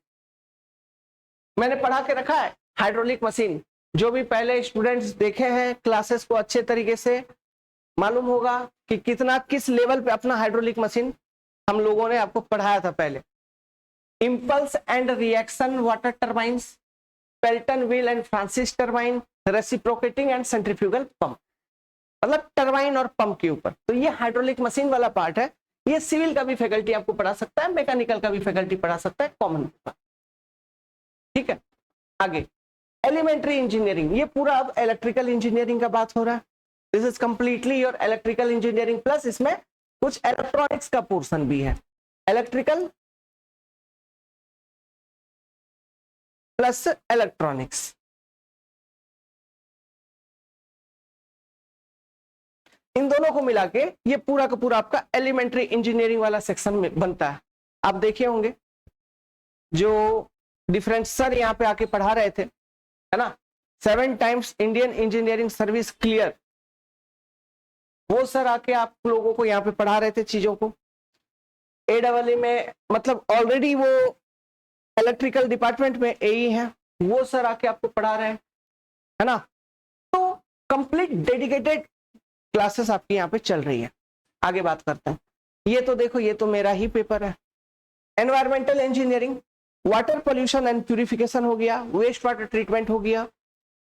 मैंने पढ़ा के रखा है हाइड्रोलिक मशीन। जो भी पहले स्टूडेंट्स देखे हैं क्लासेस को अच्छे तरीके से मालूम होगा कि कितना किस लेवल पे अपना हाइड्रोलिक मशीन हम लोगों ने आपको पढ़ाया था पहले। Impulse and reaction water turbines, Pelton wheel and Francis turbine, reciprocating and centrifugal pump, मतलब टर्बाइन और पंप के ऊपर। तो ये हाइड्रोलिक मशीन वाला पार्ट है। ये सिविल का भी फैकल्टी आपको पढ़ा सकता है, मैकेनिकल का भी फैकल्टी पढ़ा सकता है, कॉमन पेपर। ठीक है, आगे एलिमेंट्री इंजीनियरिंग, ये पूरा अब इलेक्ट्रिकल इंजीनियरिंग का बात हो रहा है। This is completely your electrical engineering, plus इसमें कुछ इलेक्ट्रॉनिक्स का पोर्शन भी है। इलेक्ट्रिकल प्लस इलेक्ट्रॉनिक्स, इन दोनों को मिला के ये पूरा का पूरा आपका एलिमेंट्री इंजीनियरिंग वाला सेक्शन में बनता है। आप देखे होंगे जो डिफरेंट सर यहाँ पे आके पढ़ा रहे थे, है ना, 7 times Indian engineering service clear, वो सर आके आप लोगों को यहाँ पे पढ़ा रहे थे चीजों को। AEE में मतलब ऑलरेडी वो इलेक्ट्रिकल डिपार्टमेंट में AE है, वो सर आके आपको पढ़ा रहे हैं, है ना। तो कंप्लीट डेडिकेटेड क्लासेस आपकी यहाँ पे चल रही है। आगे बात करते हैं। ये तो देखो, ये तो मेरा ही पेपर है। Environmental engineering, water pollution and purification हो गया, वेस्ट वाटर ट्रीटमेंट हो गया,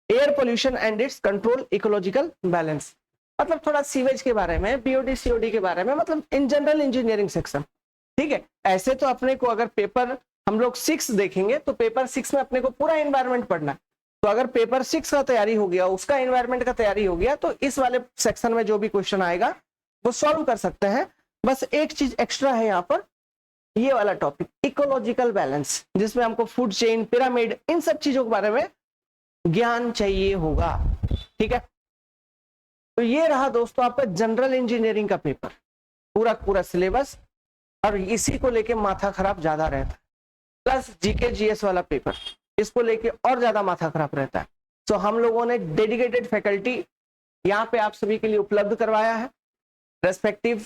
air pollution and it's control, ecological balance, मतलब थोड़ा सीवेज के बारे में, BOD COD के बारे में, मतलब इन जनरल इंजीनियरिंग सेक्शन। ठीक है, ऐसे तो अपने को अगर पेपर हम लोग 6 देखेंगे तो पेपर 6 में अपने को पूरा एनवायरमेंट पढ़ना है। तो अगर पेपर 6 का तैयारी हो गया, उसका एनवायरमेंट का तैयारी हो गया, तो इस वाले सेक्शन में जो भी क्वेश्चन आएगा वो सॉल्व कर सकते हैं। बस एक चीज एक्स्ट्रा है यहाँ पर, ये वाला टॉपिक इकोलॉजिकल बैलेंस, जिसमें हमको फूड चेन, पिरामिड, इन सब चीजों के बारे में ज्ञान चाहिए होगा। ठीक है, तो ये रहा दोस्तों आपका जनरल इंजीनियरिंग का पेपर, पूरा पूरा सिलेबस, और इसी को लेके माथा खराब ज्यादा रहता है। प्लस GK GS वाला पेपर, इसको लेके और ज्यादा माथा खराब रहता है। तो हम लोगों ने डेडिकेटेड फैकल्टी यहाँ पे आप सभी के लिए उपलब्ध करवाया है, रेस्पेक्टिव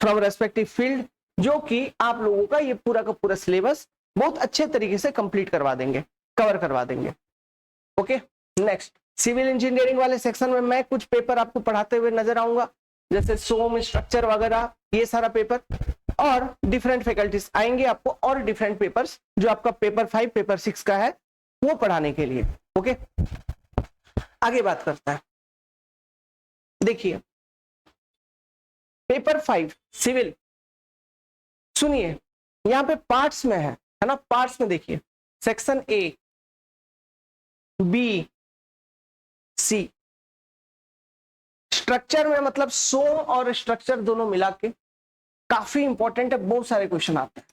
फ्रॉम रेस्पेक्टिव फील्ड, जो कि आप लोगों का ये पूरा का पूरा सिलेबस बहुत अच्छे तरीके से कंप्लीट करवा देंगे, कवर करवा देंगे। ओके, नेक्स्ट सिविल इंजीनियरिंग वाले सेक्शन में मैं कुछ पेपर आपको पढ़ाते हुए नजर आऊंगा, जैसे सोम स्ट्रक्चर वगैरह, ये सारा पेपर, और डिफरेंट फैकल्टीज आएंगे आपको और डिफरेंट पेपर्स जो आपका पेपर 5 पेपर 6 का है वो पढ़ाने के लिए। ओके, आगे बात करता है। देखिए पेपर 5 सिविल, सुनिए यहाँ पे पार्ट्स में है ना, पार्ट्स में देखिए section A, B, C। Structure में मतलब सोम और स्ट्रक्चर दोनों मिला के काफी इंपॉर्टेंट है, बहुत सारे क्वेश्चन आते हैं,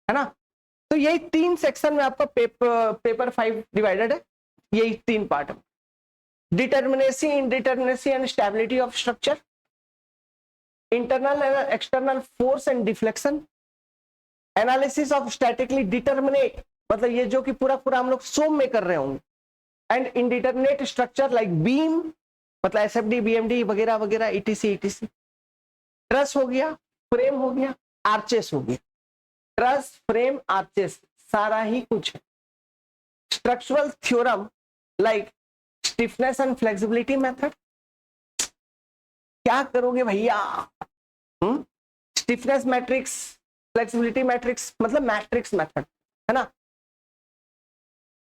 है ना। तो यही 3 सेक्शन में आपका पेपर 5 डिवाइडेड है, यही 3 पार्ट है। Determinacy, indeterminacy and stability of structure, internal and external force and deflection, analysis of statically determinate, मतलब ये जो कि पूरा पूरा हम लोग सोम में कर रहे होंगे, and indeterminate structure like beam, मतलब SFD BMD वगैरह वगैरह, ETC। ट्रस हो गया, फ्रेम हो गया, आर्चेस हो गया, ट्रस, फ्रेम, आर्चेस, सारा ही कुछ है। Structural theorem like stiffness and flexibility method, क्या करोगे भैया, स्टिफनेस मैट्रिक्स, फ्लेक्सिबिलिटी मैट्रिक्स, मतलब मैट्रिक्स मेथड, है ना।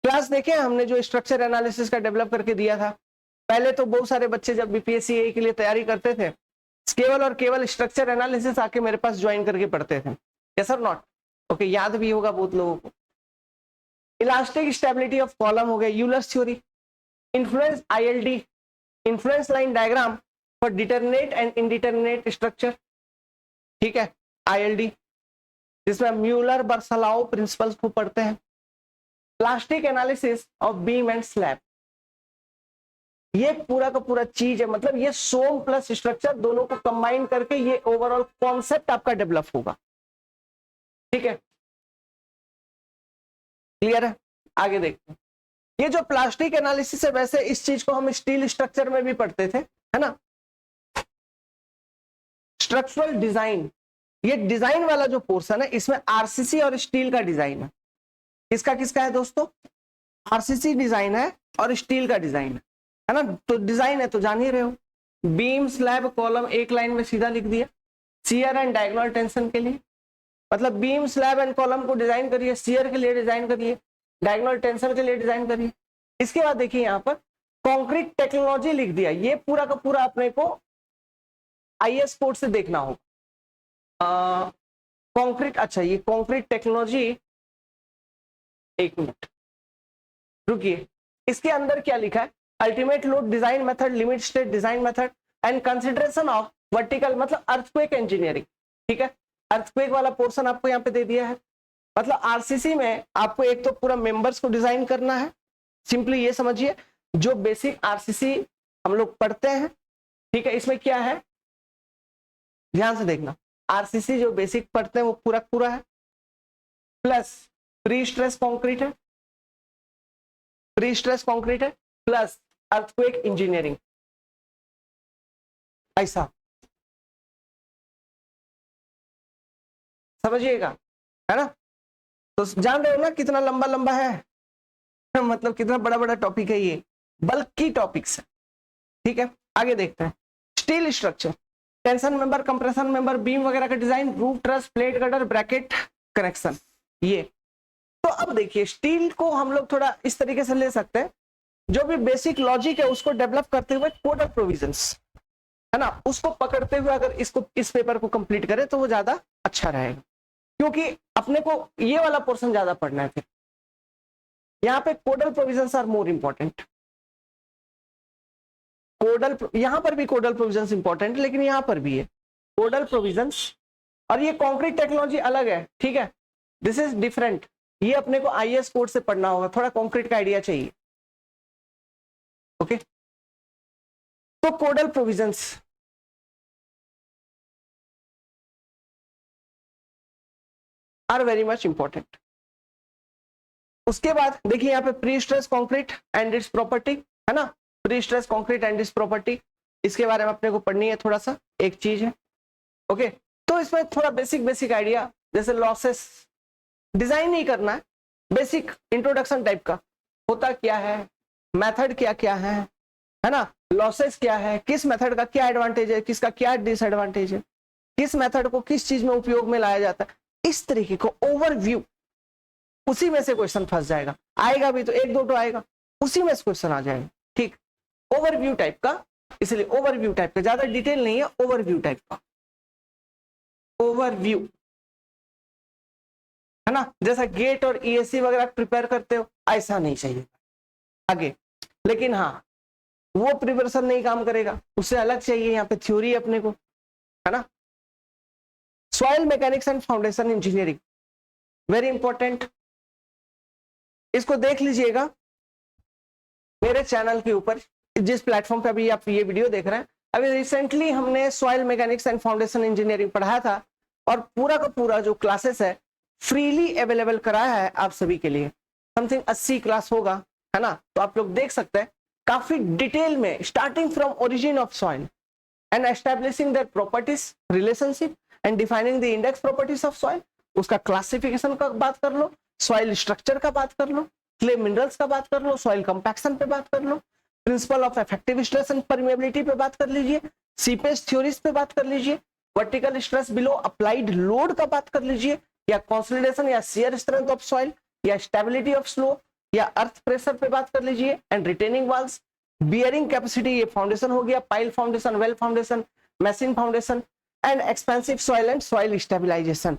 क्लास देखे हमने जो स्ट्रक्चर एनालिसिस का डेवलप करके दिया था। पहले तो बहुत सारे बच्चे जब BPSC AE के लिए तैयारी करते थे, केवल और केवल स्ट्रक्चर एनालिसिस आके मेरे पास ज्वाइन करके पढ़ते थे। यस और नॉट? ओके, याद भी होगा बहुत लोगों को। इलास्टिक स्टेबिलिटी ऑफ कॉलम हो गया, Euler's theory, influence ILD, influence line diagram for determinate and indeterminate structure. ठीक है, ILD, जिसमें म्यूलर बर्सलाओ प्रिंसिपल्स को पढ़ते हैं। Plastic analysis of beam and slab, ये पूरा का पूरा चीज है, मतलब ये सोम प्लस स्ट्रक्चर दोनों को कंबाइन करके ये ओवरऑल कॉन्सेप्ट आपका डेवलप होगा। ठीक है, क्लियर है? आगे देखते हैं। ये जो प्लास्टिक एनालिसिस है, वैसे इस चीज को हम स्टील स्ट्रक्चर में भी पढ़ते थे, है ना। स्ट्रक्चरल डिजाइन, ये डिजाइन वाला जो पोर्शन है इसमें आरसीसी और स्टील का डिजाइन है। किसका किसका है दोस्तों? आरसीसी डिजाइन है और स्टील का डिजाइन है ना। तो डिजाइन है तो जान ही रहे हो, बीम स्लैब कॉलम एक लाइन में सीधा लिख दिया। शियर एंड डायगोनल टेंशन के लिए, मतलब बीम स्लैब एंड कॉलम को डिजाइन करिए, शियर के लिए डिजाइन करिए, डायगोनल टेंशन के लिए डिजाइन करिए। इसके बाद देखिए यहाँ पर कंक्रीट टेक्नोलॉजी लिख दिया। ये पूरा का पूरा अपने को आईएएस कोड से देखना होगा। कंक्रीट, अच्छा ये कंक्रीट टेक्नोलॉजी, एक मिनट रुकिए, इसके अंदर क्या लिखा है? Ultimate load design method, limit state design method and consideration of vertical, मतलब अर्थक्वेक इंजीनियरिंग। ठीक है, अर्थक्वेक वाला पोर्शन आपको यहाँ पे दे दिया है। मतलब आरसीसी में आपको एक तो पूरा मेंबर्स को डिजाइन करना है। सिंपली ये समझिए, जो बेसिक आरसीसी हम लोग पढ़ते हैं, ठीक है, इसमें क्या है ध्यान से देखना। आरसीसी जो बेसिक पढ़ते हैं वो पूरा पूरा है, प्लस प्री स्ट्रेस कंक्रीट है, प्री स्ट्रेस कंक्रीट है, प्लस अर्थक्वेक इंजीनियरिंग, ऐसा समझिएगा, है ना। तो जान रहे हो ना कितना लंबा लंबा है मतलब कितना बड़ा बड़ा टॉपिक है, ये बल्कि टॉपिक्स है। ठीक है, आगे देखते हैं। Steel structure, tension member, compression member, beam वगैरह का design, roof truss, plate gutter, bracket, connection, ये। तो अब देखिए स्टील को हम लोग थोड़ा इस तरीके से ले सकते हैं, जो भी बेसिक लॉजिक है उसको डेवलप करते हुए कोडल प्रोविजंस, है ना, उसको पकड़ते हुए अगर इसको इस पेपर को कंप्लीट करें तो वो ज्यादा अच्छा रहेगा, क्योंकि अपने को ये वाला पोर्शन ज्यादा पढ़ना है। फिर यहाँ पे कोडल प्रोविजंस आर मोर इंपॉर्टेंट। कोडल, यहां पर भी कोडल प्रोविजंस इंपॉर्टेंट है, लेकिन यहां पर भी है कोडल प्रोविजंस। और ये कॉन्क्रीट टेक्नोलॉजी अलग है, ठीक है, दिस इज डिफरेंट। ये अपने को आईएएस कोड से पढ़ना होगा, थोड़ा कॉन्क्रीट का आइडिया चाहिए। ओके, तो codal provisions are very much important. उसके बाद देखिए यहाँ पे pre stress concrete and its property, है ना, pre stress concrete and its property, इसके बारे में अपने को पढ़नी है थोड़ा सा, एक चीज है। ओके, तो इसमें थोड़ा बेसिक बेसिक आइडिया, जैसे लॉसेस डिजाइन नहीं करना है, बेसिक इंट्रोडक्शन टाइप का, होता क्या है, मेथड क्या क्या है ना, लॉसेस क्या है, किस मेथड का क्या एडवांटेज है, किसका क्या डिसएडवांटेज है, किस मेथड को किस चीज में उपयोग में लाया जाता है, इस तरीके को ओवरव्यू। उसी में से क्वेश्चन फंस जाएगा, आएगा भी तो एक दो तो आएगा, उसी में से क्वेश्चन आ जाएगा। ठीक, ओवरव्यू टाइप का, इसलिए ओवरव्यू टाइप का, ज्यादा डिटेल नहीं है, ओवरव्यू टाइप का, ओवरव्यू, है ना। जैसा गेट और ईएससी वगैरह प्रिपेयर करते हो, ऐसा नहीं चाहिए आगे। लेकिन हाँ, वो प्रिपरेशन नहीं काम करेगा, उससे अलग चाहिए यहाँ पे थ्योरी अपने को, है ना। Soil mechanics and foundation engineering very important, इसको देख लीजिएगा मेरे चैनल के ऊपर, जिस प्लेटफॉर्म पे अभी आप ये वीडियो देख रहे हैं। अभी रिसेंटली हमने soil mechanics and foundation engineering पढ़ाया था, और पूरा का पूरा जो क्लासेस है फ्रीली अवेलेबल कराया है आप सभी के लिए। समथिंग 80 क्लास होगा, है ना, तो आप लोग देख सकते हैं काफी डिटेल में, starting from origin of soil and establishing their properties, relationship and defining the index properties of soil, उसका क्लासिफिकेशन का बात कर लो, सॉइल स्ट्रक्चर का बात कर लो, क्ले मिनरल्स का बात कर लो, सॉइल कंपैक्शन पे बात कर लो, principle of effective stress and permeability पे बात कर लीजिए, सीपेज थ्योरीज पे बात कर लीजिए, vertical stress below applied load का बात कर लीजिए, या कंसोलिडेशन या शियर स्ट्रेंथ ऑफ सॉइल, या स्टेबिलिटी ऑफ स्लोप, या अर्थ प्रेशर पे बात कर लीजिए, and retaining walls, bearing capacity, ये फाउंडेशन हो गया, pile foundation, well foundation, machine foundation, and expensive soil and soil stabilization.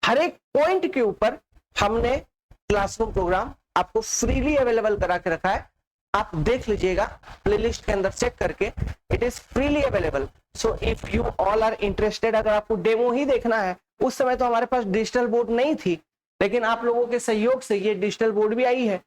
हर एक पॉइंट के ऊपर हमने क्लासरूम प्रोग्राम आपको फ्रीली अवेलेबल करा के रखा है, आप देख लीजिएगा प्लेलिस्ट के अंदर चेक करके, it is freely available. So if you all are interested, अगर आपको डेमो ही देखना है, उस समय तो हमारे पास डिजिटल बोर्ड नहीं थी, लेकिन आप लोगों के सहयोग से ये डिजिटल बोर्ड भी आई है।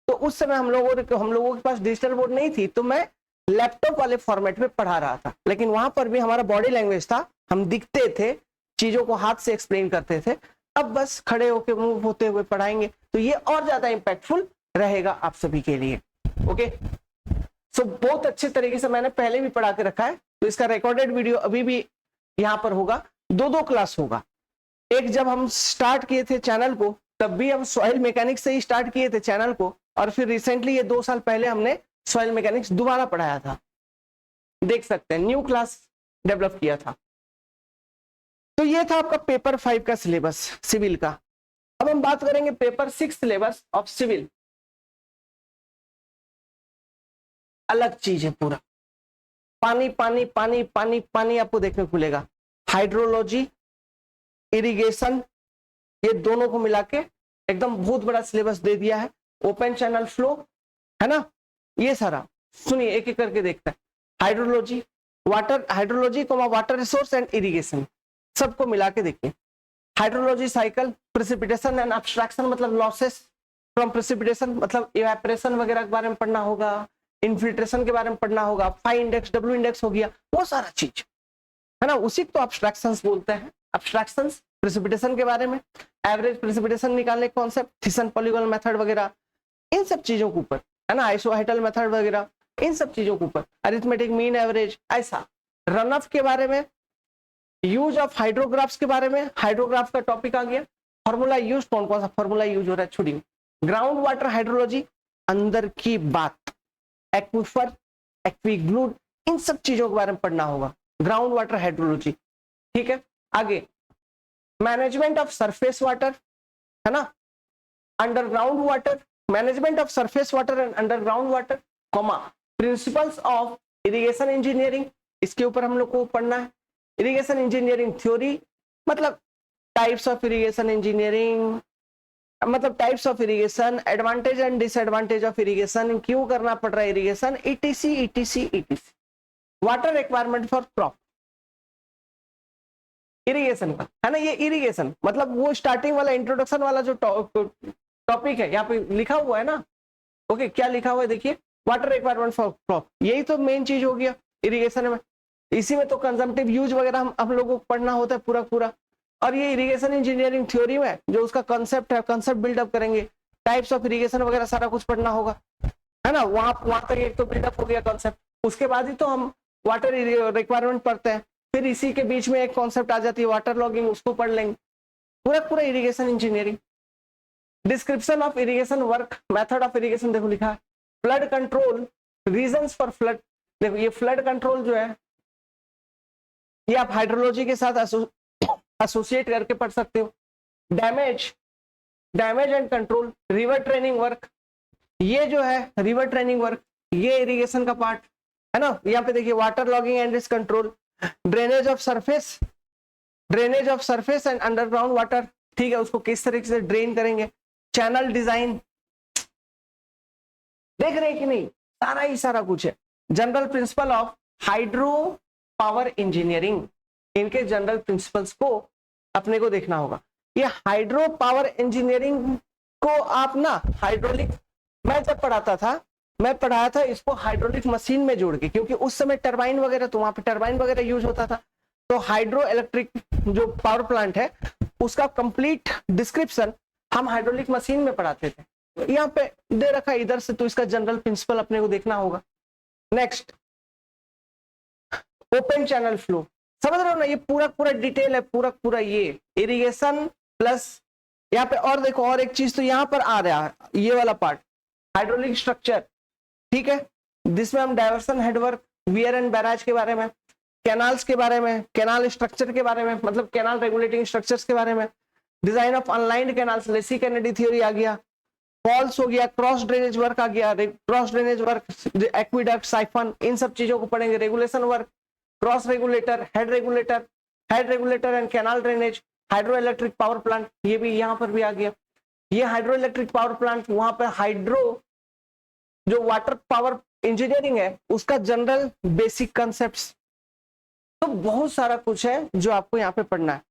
तो उस समय हम लोगों के पास डिजिटल बोर्ड नहीं थी, तो मैं लैपटॉप वाले फॉर्मेट में पढ़ा रहा था, लेकिन वहां पर भी हमारा बॉडी लैंग्वेज था, हम दिखते थे, चीजों को हाथ से एक्सप्लेन करते थे। अब बस खड़े होकर मूव होते हुए पढ़ाएंगे, तो ये और ज्यादा इंपैक्टफुल रहेगा आप सभी के लिए। ओके, सो बहुत अच्छे तरीके से मैंने पहले भी पढ़ा के रखा है, तो इसका रिकॉर्डेड वीडियो अभी भी यहाँ पर होगा। दो क्लास होगा, एक जब हम स्टार्ट किए थे चैनल को, तब भी हम सॉइल मैकेनिक्स से ही स्टार्ट किए थे चैनल को, और फिर रिसेंटली ये 2 साल पहले हमने सॉइल मैकेनिक्स दोबारा पढ़ाया था, देख सकते हैं, न्यू क्लास डेवलप किया था। तो ये था आपका पेपर 5 का सिलेबस सिविल का। अब हम बात करेंगे पेपर 6 सिलेबस ऑफ सिविल। अलग चीज है, पूरा पानी पानी पानी पानी पानी आपको देखने को मिलेगा। हाइड्रोलॉजी, इरिगेशन, ये दोनों को मिला के एकदम बहुत बड़ा सिलेबस दे दिया है। ओपन चैनल फ्लो है ना, ये सारा सुनिए एक एक करके देखते हैं। Hydrology, hydrology water resource and irrigation, सबको मिला के देखिए। Hydrology cycle, precipitation and abstraction, मतलब लॉसेस फ्रॉम प्रेसिपिटेशन, मतलब इवेपोरेशन वगैरह के बारे में पढ़ना होगा, इन्फिल्ट्रेशन के बारे में पढ़ना होगा, फाई इंडेक्स, डब्ल्यू इंडेक्स हो गया, वो सारा चीज है ना, उसी को अब्स्ट्रैक्शंस बोलते हैं। अब्स्ट्रैक्शंस प्रेसिपिटेशन के बारे में, एवरेज प्रेसिपिटेशन निकालने का कॉन्सेप्ट, थिसन पॉलीगोनल मेथड वगैरह, इन सब चीजों के ऊपर है ना, आइसोहाइडल मेथड वगैरह, इन सब चीजों के ऊपर, अरिथमेटिक मीन एवरेज, ऐसा रन ऑफ के बारे में, यूज ऑफ हाइड्रोग्राफ्स के बारे में, हाइड्रोग्राफ का टॉपिक आ गया, फॉर्मूला यूज, कौन कौन सा फॉर्मूला यूज हो रहा है छोड़िए, ग्राउंड वाटर हाइड्रोलॉजी, अंदर की बात, एक्विफर, एक्विग्लूड, इन सब चीजों के बारे में पढ़ना होगा, ग्राउंड वाटर हाइड्रोलॉजी। ठीक है, आगे मैनेजमेंट ऑफ सरफेस वाटर है ना, underground water, management of surface water and underground water, comma principles of irrigation engineering, इसके ऊपर हम लोग को पढ़ना है। इरिगेशन इंजीनियरिंग थ्योरी, मतलब टाइप्स ऑफ इरिगेशन इंजीनियरिंग, मतलब types of irrigation, advantage and disadvantage of irrigation, क्यों करना पड़ रहा है irrigation, etc etc etc. Water requirement for crop, irrigation का है ना, ये इरिगेशन मतलब वो स्टार्टिंग वाला इंट्रोडक्शन वाला जो टॉपिक है यहाँ पे लिखा हुआ है ना। ओके, क्या लिखा हुआ है देखिए, वाटर रिक्वायरमेंट फॉर क्रॉप, यही तो मेन चीज हो गया इरिगेशन में। इसी में तो कंजम्पटिव यूज वगैरह हम लोगों को पढ़ना होता है पूरा पूरा। और ये इरिगेशन इंजीनियरिंग थ्योरी में जो उसका कंसेप्ट है, कंसेप्ट बिल्डअप करेंगे, टाइप्स ऑफ इरिगेशन वगैरह सारा कुछ पढ़ना होगा है ना। वहां तक एक तो बिल्डअप हो गया कंसेप्ट, उसके बाद ही तो हम वाटर रिक्वायरमेंट पढ़ते हैं, फिर इसी के बीच में एक कॉन्सेप्ट आ जाती है वाटर लॉगिंग, उसको पढ़ लेंगे, पूरा पूरा irrigation engineering. Description of irrigation work, method of irrigation देखो लिखा है, flood control, reasons for flood, देखो ये फ्लड कंट्रोल जो है ये आप हाइड्रोलॉजी के साथ एसोसिएट करके पढ़ सकते हो। Damage and control, river training work, ये जो है रिवर ट्रेनिंग वर्क, ये इरिगेशन का पार्ट है ना। यहाँ पे देखिए water logging and risk control, drainage of surface and underground water, ठीक है, उसको किस तरीके से ड्रेन करेंगे, चैनल डिजाइन, देख रहे हैं कि नहीं, सारा ही सारा कुछ है। General principle of hydro power engineering, इनके जनरल प्रिंसिपल्स को अपने को देखना होगा। ये हाइड्रो पावर इंजीनियरिंग को आप ना हाइड्रोलिक, मैं जब पढ़ाता था मैं पढ़ाया था इसको हाइड्रोलिक मशीन में जोड़ के, क्योंकि उस समय टरबाइन वगैरह, तो वहां पे टरबाइन वगैरह यूज होता था। तो हाइड्रो इलेक्ट्रिक जो पावर प्लांट है उसका कंप्लीट डिस्क्रिप्शन हम हाइड्रोलिक मशीन में पढ़ाते थे। तो यहाँ पे दे रखा है इधर से, तो इसका जनरल प्रिंसिपल अपने को देखना होगा। नेक्स्ट, ओपन चैनल फ्लो, समझ रहे हो ना, ये पूरा पूरा डिटेल है, पूरा पूरा ये इरिगेशन प्लस यहाँ पे। और देखो और एक चीज तो यहाँ पर आ रहा है, ये वाला पार्ट हाइड्रोलिक स्ट्रक्चर, ठीक है, जिसमें हम diversion headwork, weir and barrage के बारे में, कैनाल्स के बारे में, कैनाल स्ट्रक्चर के बारे में, मतलब कैनाल रेगुलेटिंग स्ट्रक्चर्स के बारे में, design of unlined canals, Lacey Kennedy theory आ गया, फॉल्स हो गया, क्रॉस ड्रेनेज वर्क आ गया, cross drainage work, aqueduct, siphon, इन सब चीजों को पढ़ेंगे। Regulation work, cross regulator, head regulator and canal drainage, hydro electric power plant, ये भी यहाँ पर भी आ गया। ये हाइड्रो इलेक्ट्रिक पावर प्लांट, वहां पर हाइड्रो जो वाटर पावर इंजीनियरिंग है उसका जनरल बेसिक कॉन्सेप्ट्स, तो बहुत सारा कुछ है जो आपको यहाँ पे पढ़ना है।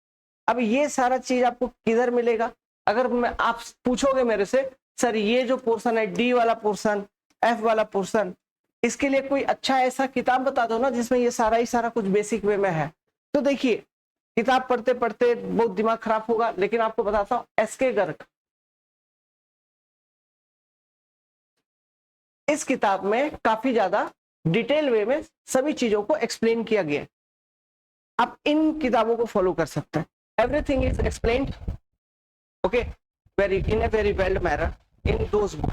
अब ये सारा चीज आपको किधर मिलेगा, अगर मैं आप पूछोगे मेरे से सर ये जो पोर्शन है डी वाला पोर्शन, एफ वाला पोर्शन, इसके लिए कोई अच्छा ऐसा किताब बता दो ना जिसमें ये सारा ही सारा कुछ बेसिक वे में है। तो देखिए किताब पढ़ते पढ़ते बहुत दिमाग खराब होगा, लेकिन आपको बताता हूं एसके गर्ग, इस किताब में काफी ज्यादा डिटेल वे में सभी चीजों को एक्सप्लेन किया गया है। आप इन किताबों को फॉलो कर सकते हैं। Everything is explained okay very in a very well manner in those book.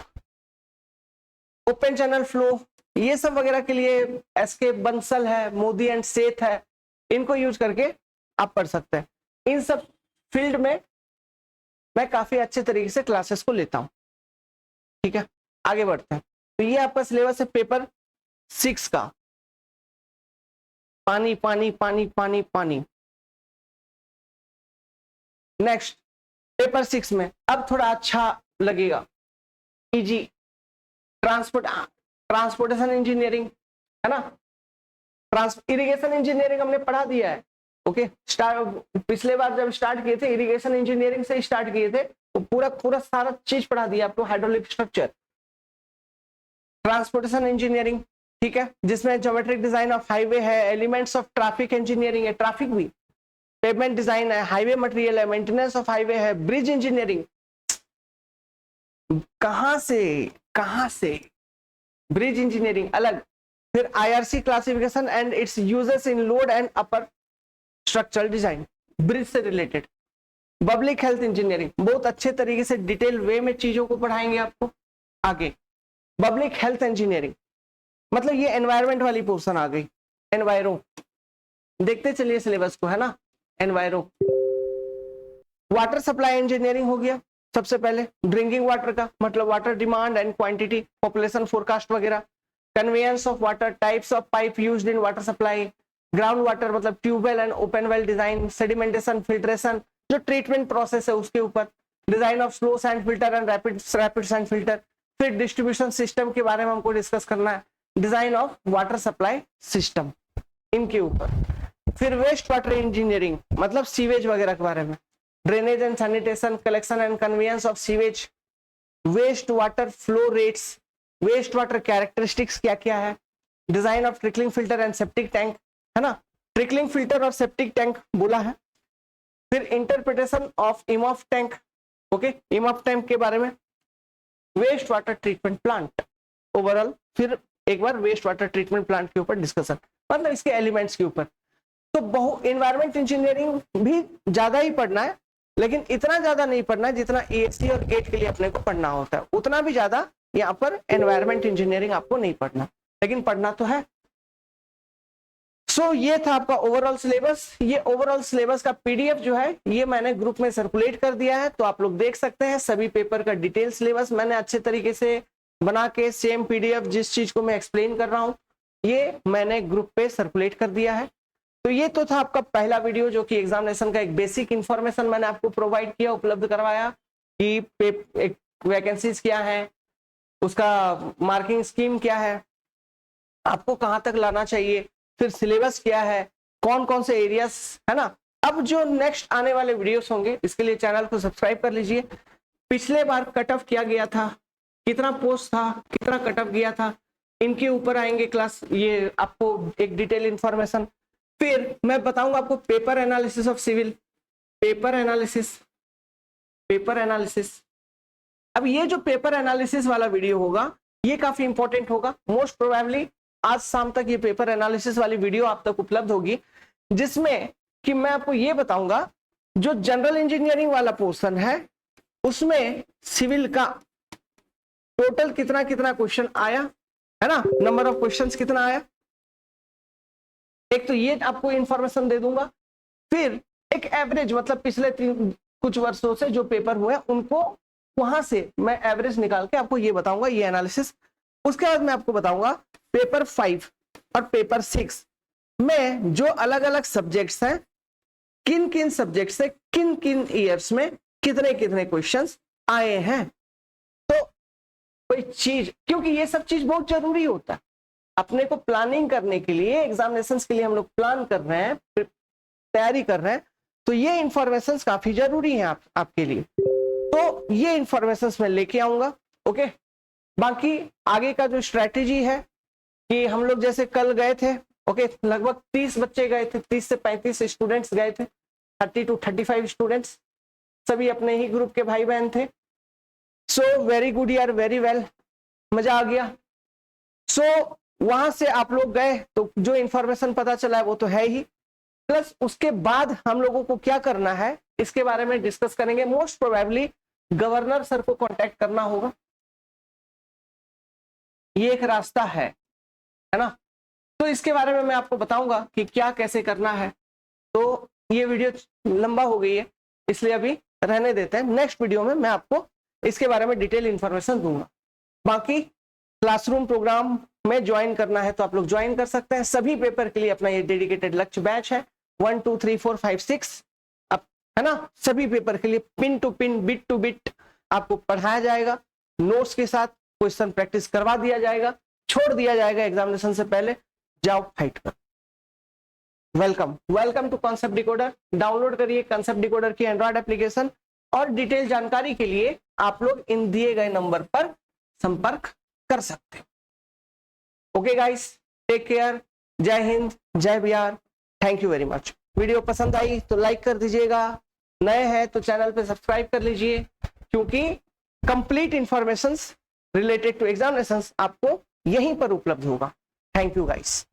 Open channel flow ये सब वगैरह के लिए एसके बंसल है, मोदी एंड सेठ है, इनको यूज करके आप पढ़ सकते हैं। इन सब फील्ड में मैं काफी अच्छे तरीके से क्लासेस को लेता हूं। ठीक है, आगे बढ़ते हैं। तो ये आपका सिलेबस है पेपर 6 का, पानी पानी पानी पानी पानी। नेक्स्ट पेपर 6 में अब थोड़ा अच्छा लगेगा, इजी ट्रांसपोर्टेशन इंजीनियरिंग है ना। इरिगेशन इंजीनियरिंग हमने पढ़ा दिया है ओके। पिछले बार जब स्टार्ट किए थे इरिगेशन इंजीनियरिंग से स्टार्ट किए थे, तो पूरा सारा चीज पढ़ा दिया आपको, हाइड्रोलिक स्ट्रक्चर, ट्रांसपोर्टेशन इंजीनियरिंग, ठीक है, जिसमें ज्योमेट्रिक डिजाइन ऑफ हाईवे है, एलिमेंट्स ऑफ ट्रैफिक इंजीनियरिंग है, ट्रैफिक भी, पेवमेंट डिजाइन है, हाईवे मटेरियल है, मेंटेनेंस ऑफ हाईवे है, ब्रिज इंजीनियरिंग। कहां से ब्रिज इंजीनियरिंग अलग, फिर IRC classification and it's uses in load and upper structural design, bridge से रिलेटेड। पब्लिक हेल्थ इंजीनियरिंग बहुत अच्छे तरीके से डिटेल वे में चीजों को पढ़ाएंगे आपको आगे। पब्लिक हेल्थ इंजीनियरिंग मतलब ये एनवायरमेंट वाली पोर्शन आ गई, एनवायरो, देखते चलिए सिलेबस को है ना। एनवायरो, वाटर सप्लाई इंजीनियरिंग हो गया सबसे पहले, ड्रिंकिंग वाटर का मतलब water demand and quantity, population forecast वगैरह, conveyance of water, types of pipe used in water supply, ground water मतलब tubewell and open well design, sedimentation, filtration जो treatment process है उसके ऊपर, design of slow sand filter and rapid sand filter, फिर distribution system के बारे में हमको डिस्कस करना है, design of water supply system इनके ऊपर, फिर वेस्ट वाटर इंजीनियरिंग मतलब सीवेज वगैरह के बारे में, drainage and sanitation, collection and conveyance of sewage, waste water flow rates, waste water characteristics क्या क्या है, design of trickling filter and septic tank है ना, ट्रिकलिंग फिल्टर और सेप्टिक टैंक बोला है, फिर interpretation of Imhoff tank okay, Imhoff tank के बारे में, waste water treatment plant overall, फिर एक बार वेस्ट वाटर ट्रीटमेंट प्लांट के ऊपर डिस्कशन मतलब इसके एलिमेंट्स के ऊपर। तो बहु एनवायरमेंट इंजीनियरिंग भी ज्यादा ही पढ़ना है, लेकिन इतना ज्यादा नहीं पढ़ना है जितना एएससी और गेट के लिए अपने को पढ़ना होता है, उतना भी ज्यादा यहाँ पर एनवायरमेंट इंजीनियरिंग आपको नहीं पढ़ना, लेकिन पढ़ना तो है। सो ये था आपका ओवरऑल सिलेबस। ये ओवरऑल सिलेबस का पीडीएफ जो है ये मैंने ग्रुप में सर्कुलेट कर दिया है, तो आप लोग देख सकते हैं सभी पेपर का डिटेल सिलेबस मैंने अच्छे तरीके से बना के सेम पीडीएफ जिस चीज को मैं एक्सप्लेन कर रहा हूं ये मैंने ग्रुप पे सर्कुलेट कर दिया है। तो ये तो था आपका पहला वीडियो जो कि एग्जामिनेशन का एक बेसिक इंफॉर्मेशन मैंने आपको प्रोवाइड किया, उपलब्ध करवाया कि वैकेंसीज क्या है, उसका मार्किंग स्कीम क्या है, आपको कहां तक लाना चाहिए, फिर सिलेबस क्या है, कौन कौन से एरियाज है ना। अब जो नेक्स्ट आने वाले वीडियोस होंगे इसके लिए चैनल को सब्सक्राइब कर लीजिए। पिछले बार कट ऑफ किया गया था, कितना पोस्ट था, कितना कट ऑफ गया था, इनके ऊपर आएंगे क्लास, ये आपको एक डिटेल इंफॉर्मेशन। फिर मैं बताऊंगा आपको paper analysis of civil, paper analysis. अब ये जो पेपर एनालिसिस वाला वीडियो होगा ये काफी इंपॉर्टेंट होगा, मोस्ट प्रोबेबली आज शाम तक ये पेपर एनालिसिस वाली वीडियो आप तक उपलब्ध होगी, जिसमें कि मैं आपको ये बताऊंगा जो जनरल इंजीनियरिंग वाला पोर्शन है उसमें सिविल का टोटल कितना कितना क्वेश्चन आया है ना, नंबर ऑफ क्वेश्चंस कितना आया, एक तो ये आपको इंफॉर्मेशन दे दूंगा। फिर एक एवरेज मतलब पिछले कुछ वर्षों से जो पेपर हुए उनको वहां से मैं एवरेज निकाल के आपको ये बताऊंगा, ये एनालिसिस। उसके बाद मैं आपको बताऊंगा पेपर 5 और पेपर 6 में जो अलग अलग सब्जेक्ट्स हैं, किन किन सब्जेक्ट से किन किन ईयर्स में कितने कितने क्वेश्चंस आए हैं। तो कोई चीज, क्योंकि ये सब चीज बहुत जरूरी होता है अपने को प्लानिंग करने के लिए, एग्जामिनेशन के लिए हम लोग प्लान कर रहे हैं, तैयारी कर रहे हैं, तो ये इंफॉर्मेशन काफी जरूरी है आपके लिए। तो ये इंफॉर्मेशन मैं लेके आऊंगा ओके। बाकी आगे का जो स्ट्रेटेजी है कि हम लोग जैसे कल गए थे, ओके, लगभग 30 बच्चे गए थे, 30 से 35 स्टूडेंट्स गए थे, 30 to 35 स्टूडेंट्स, सभी अपने ही ग्रुप के भाई बहन थे। सो वेरी गुड यार, वेरी वेल, मजा आ गया। सो वहां से आप लोग गए तो जो इंफॉर्मेशन पता चला है वो तो है ही, प्लस उसके बाद हम लोगों को क्या करना है इसके बारे में डिस्कस करेंगे। मोस्ट प्रोबेबली गवर्नर सर को कांटेक्ट करना होगा, ये एक रास्ता है ना। तो इसके बारे में मैं आपको बताऊंगा कि क्या कैसे करना है। तो ये वीडियो लंबा हो गई है इसलिए अभी रहने देते हैं, नेक्स्ट वीडियो में मैं आपको इसके बारे में डिटेल इंफॉर्मेशन दूंगा। बाकी क्लासरूम प्रोग्राम में ज्वाइन करना है तो आप लोग ज्वाइन कर सकते हैं। सभी पेपर के लिए अपना ये डेडिकेटेड लक्ष्य बैच है, 1 2 3 4 5 6 अब, है ना। सभी पेपर के लिए pin to pin, bit to bit आपको पढ़ाया जाएगा, नोट्स के साथ क्वेश्चन प्रैक्टिस करवा दिया जाएगा, छोड़ दिया जाएगा एग्जामिनेशन से पहले, जाओ फाइट कर। Welcome, welcome to concept decoder. Download करिए कॉन्सेप्ट डिकोडर की एंड्रॉइड एप्लीकेशन और डिटेल जानकारी के लिए आप लोग इन दिए गए नंबर पर संपर्क कर सकते हो। ओके गाइस, टेक केयर, जय हिंद, जय Bihar, thank you very much. Video पसंद आई तो लाइक कर दीजिएगा, नए हैं तो चैनल पे सब्सक्राइब कर लीजिए, क्योंकि complete information related to examinations आपको यहीं पर उपलब्ध होगा। Thank you guys.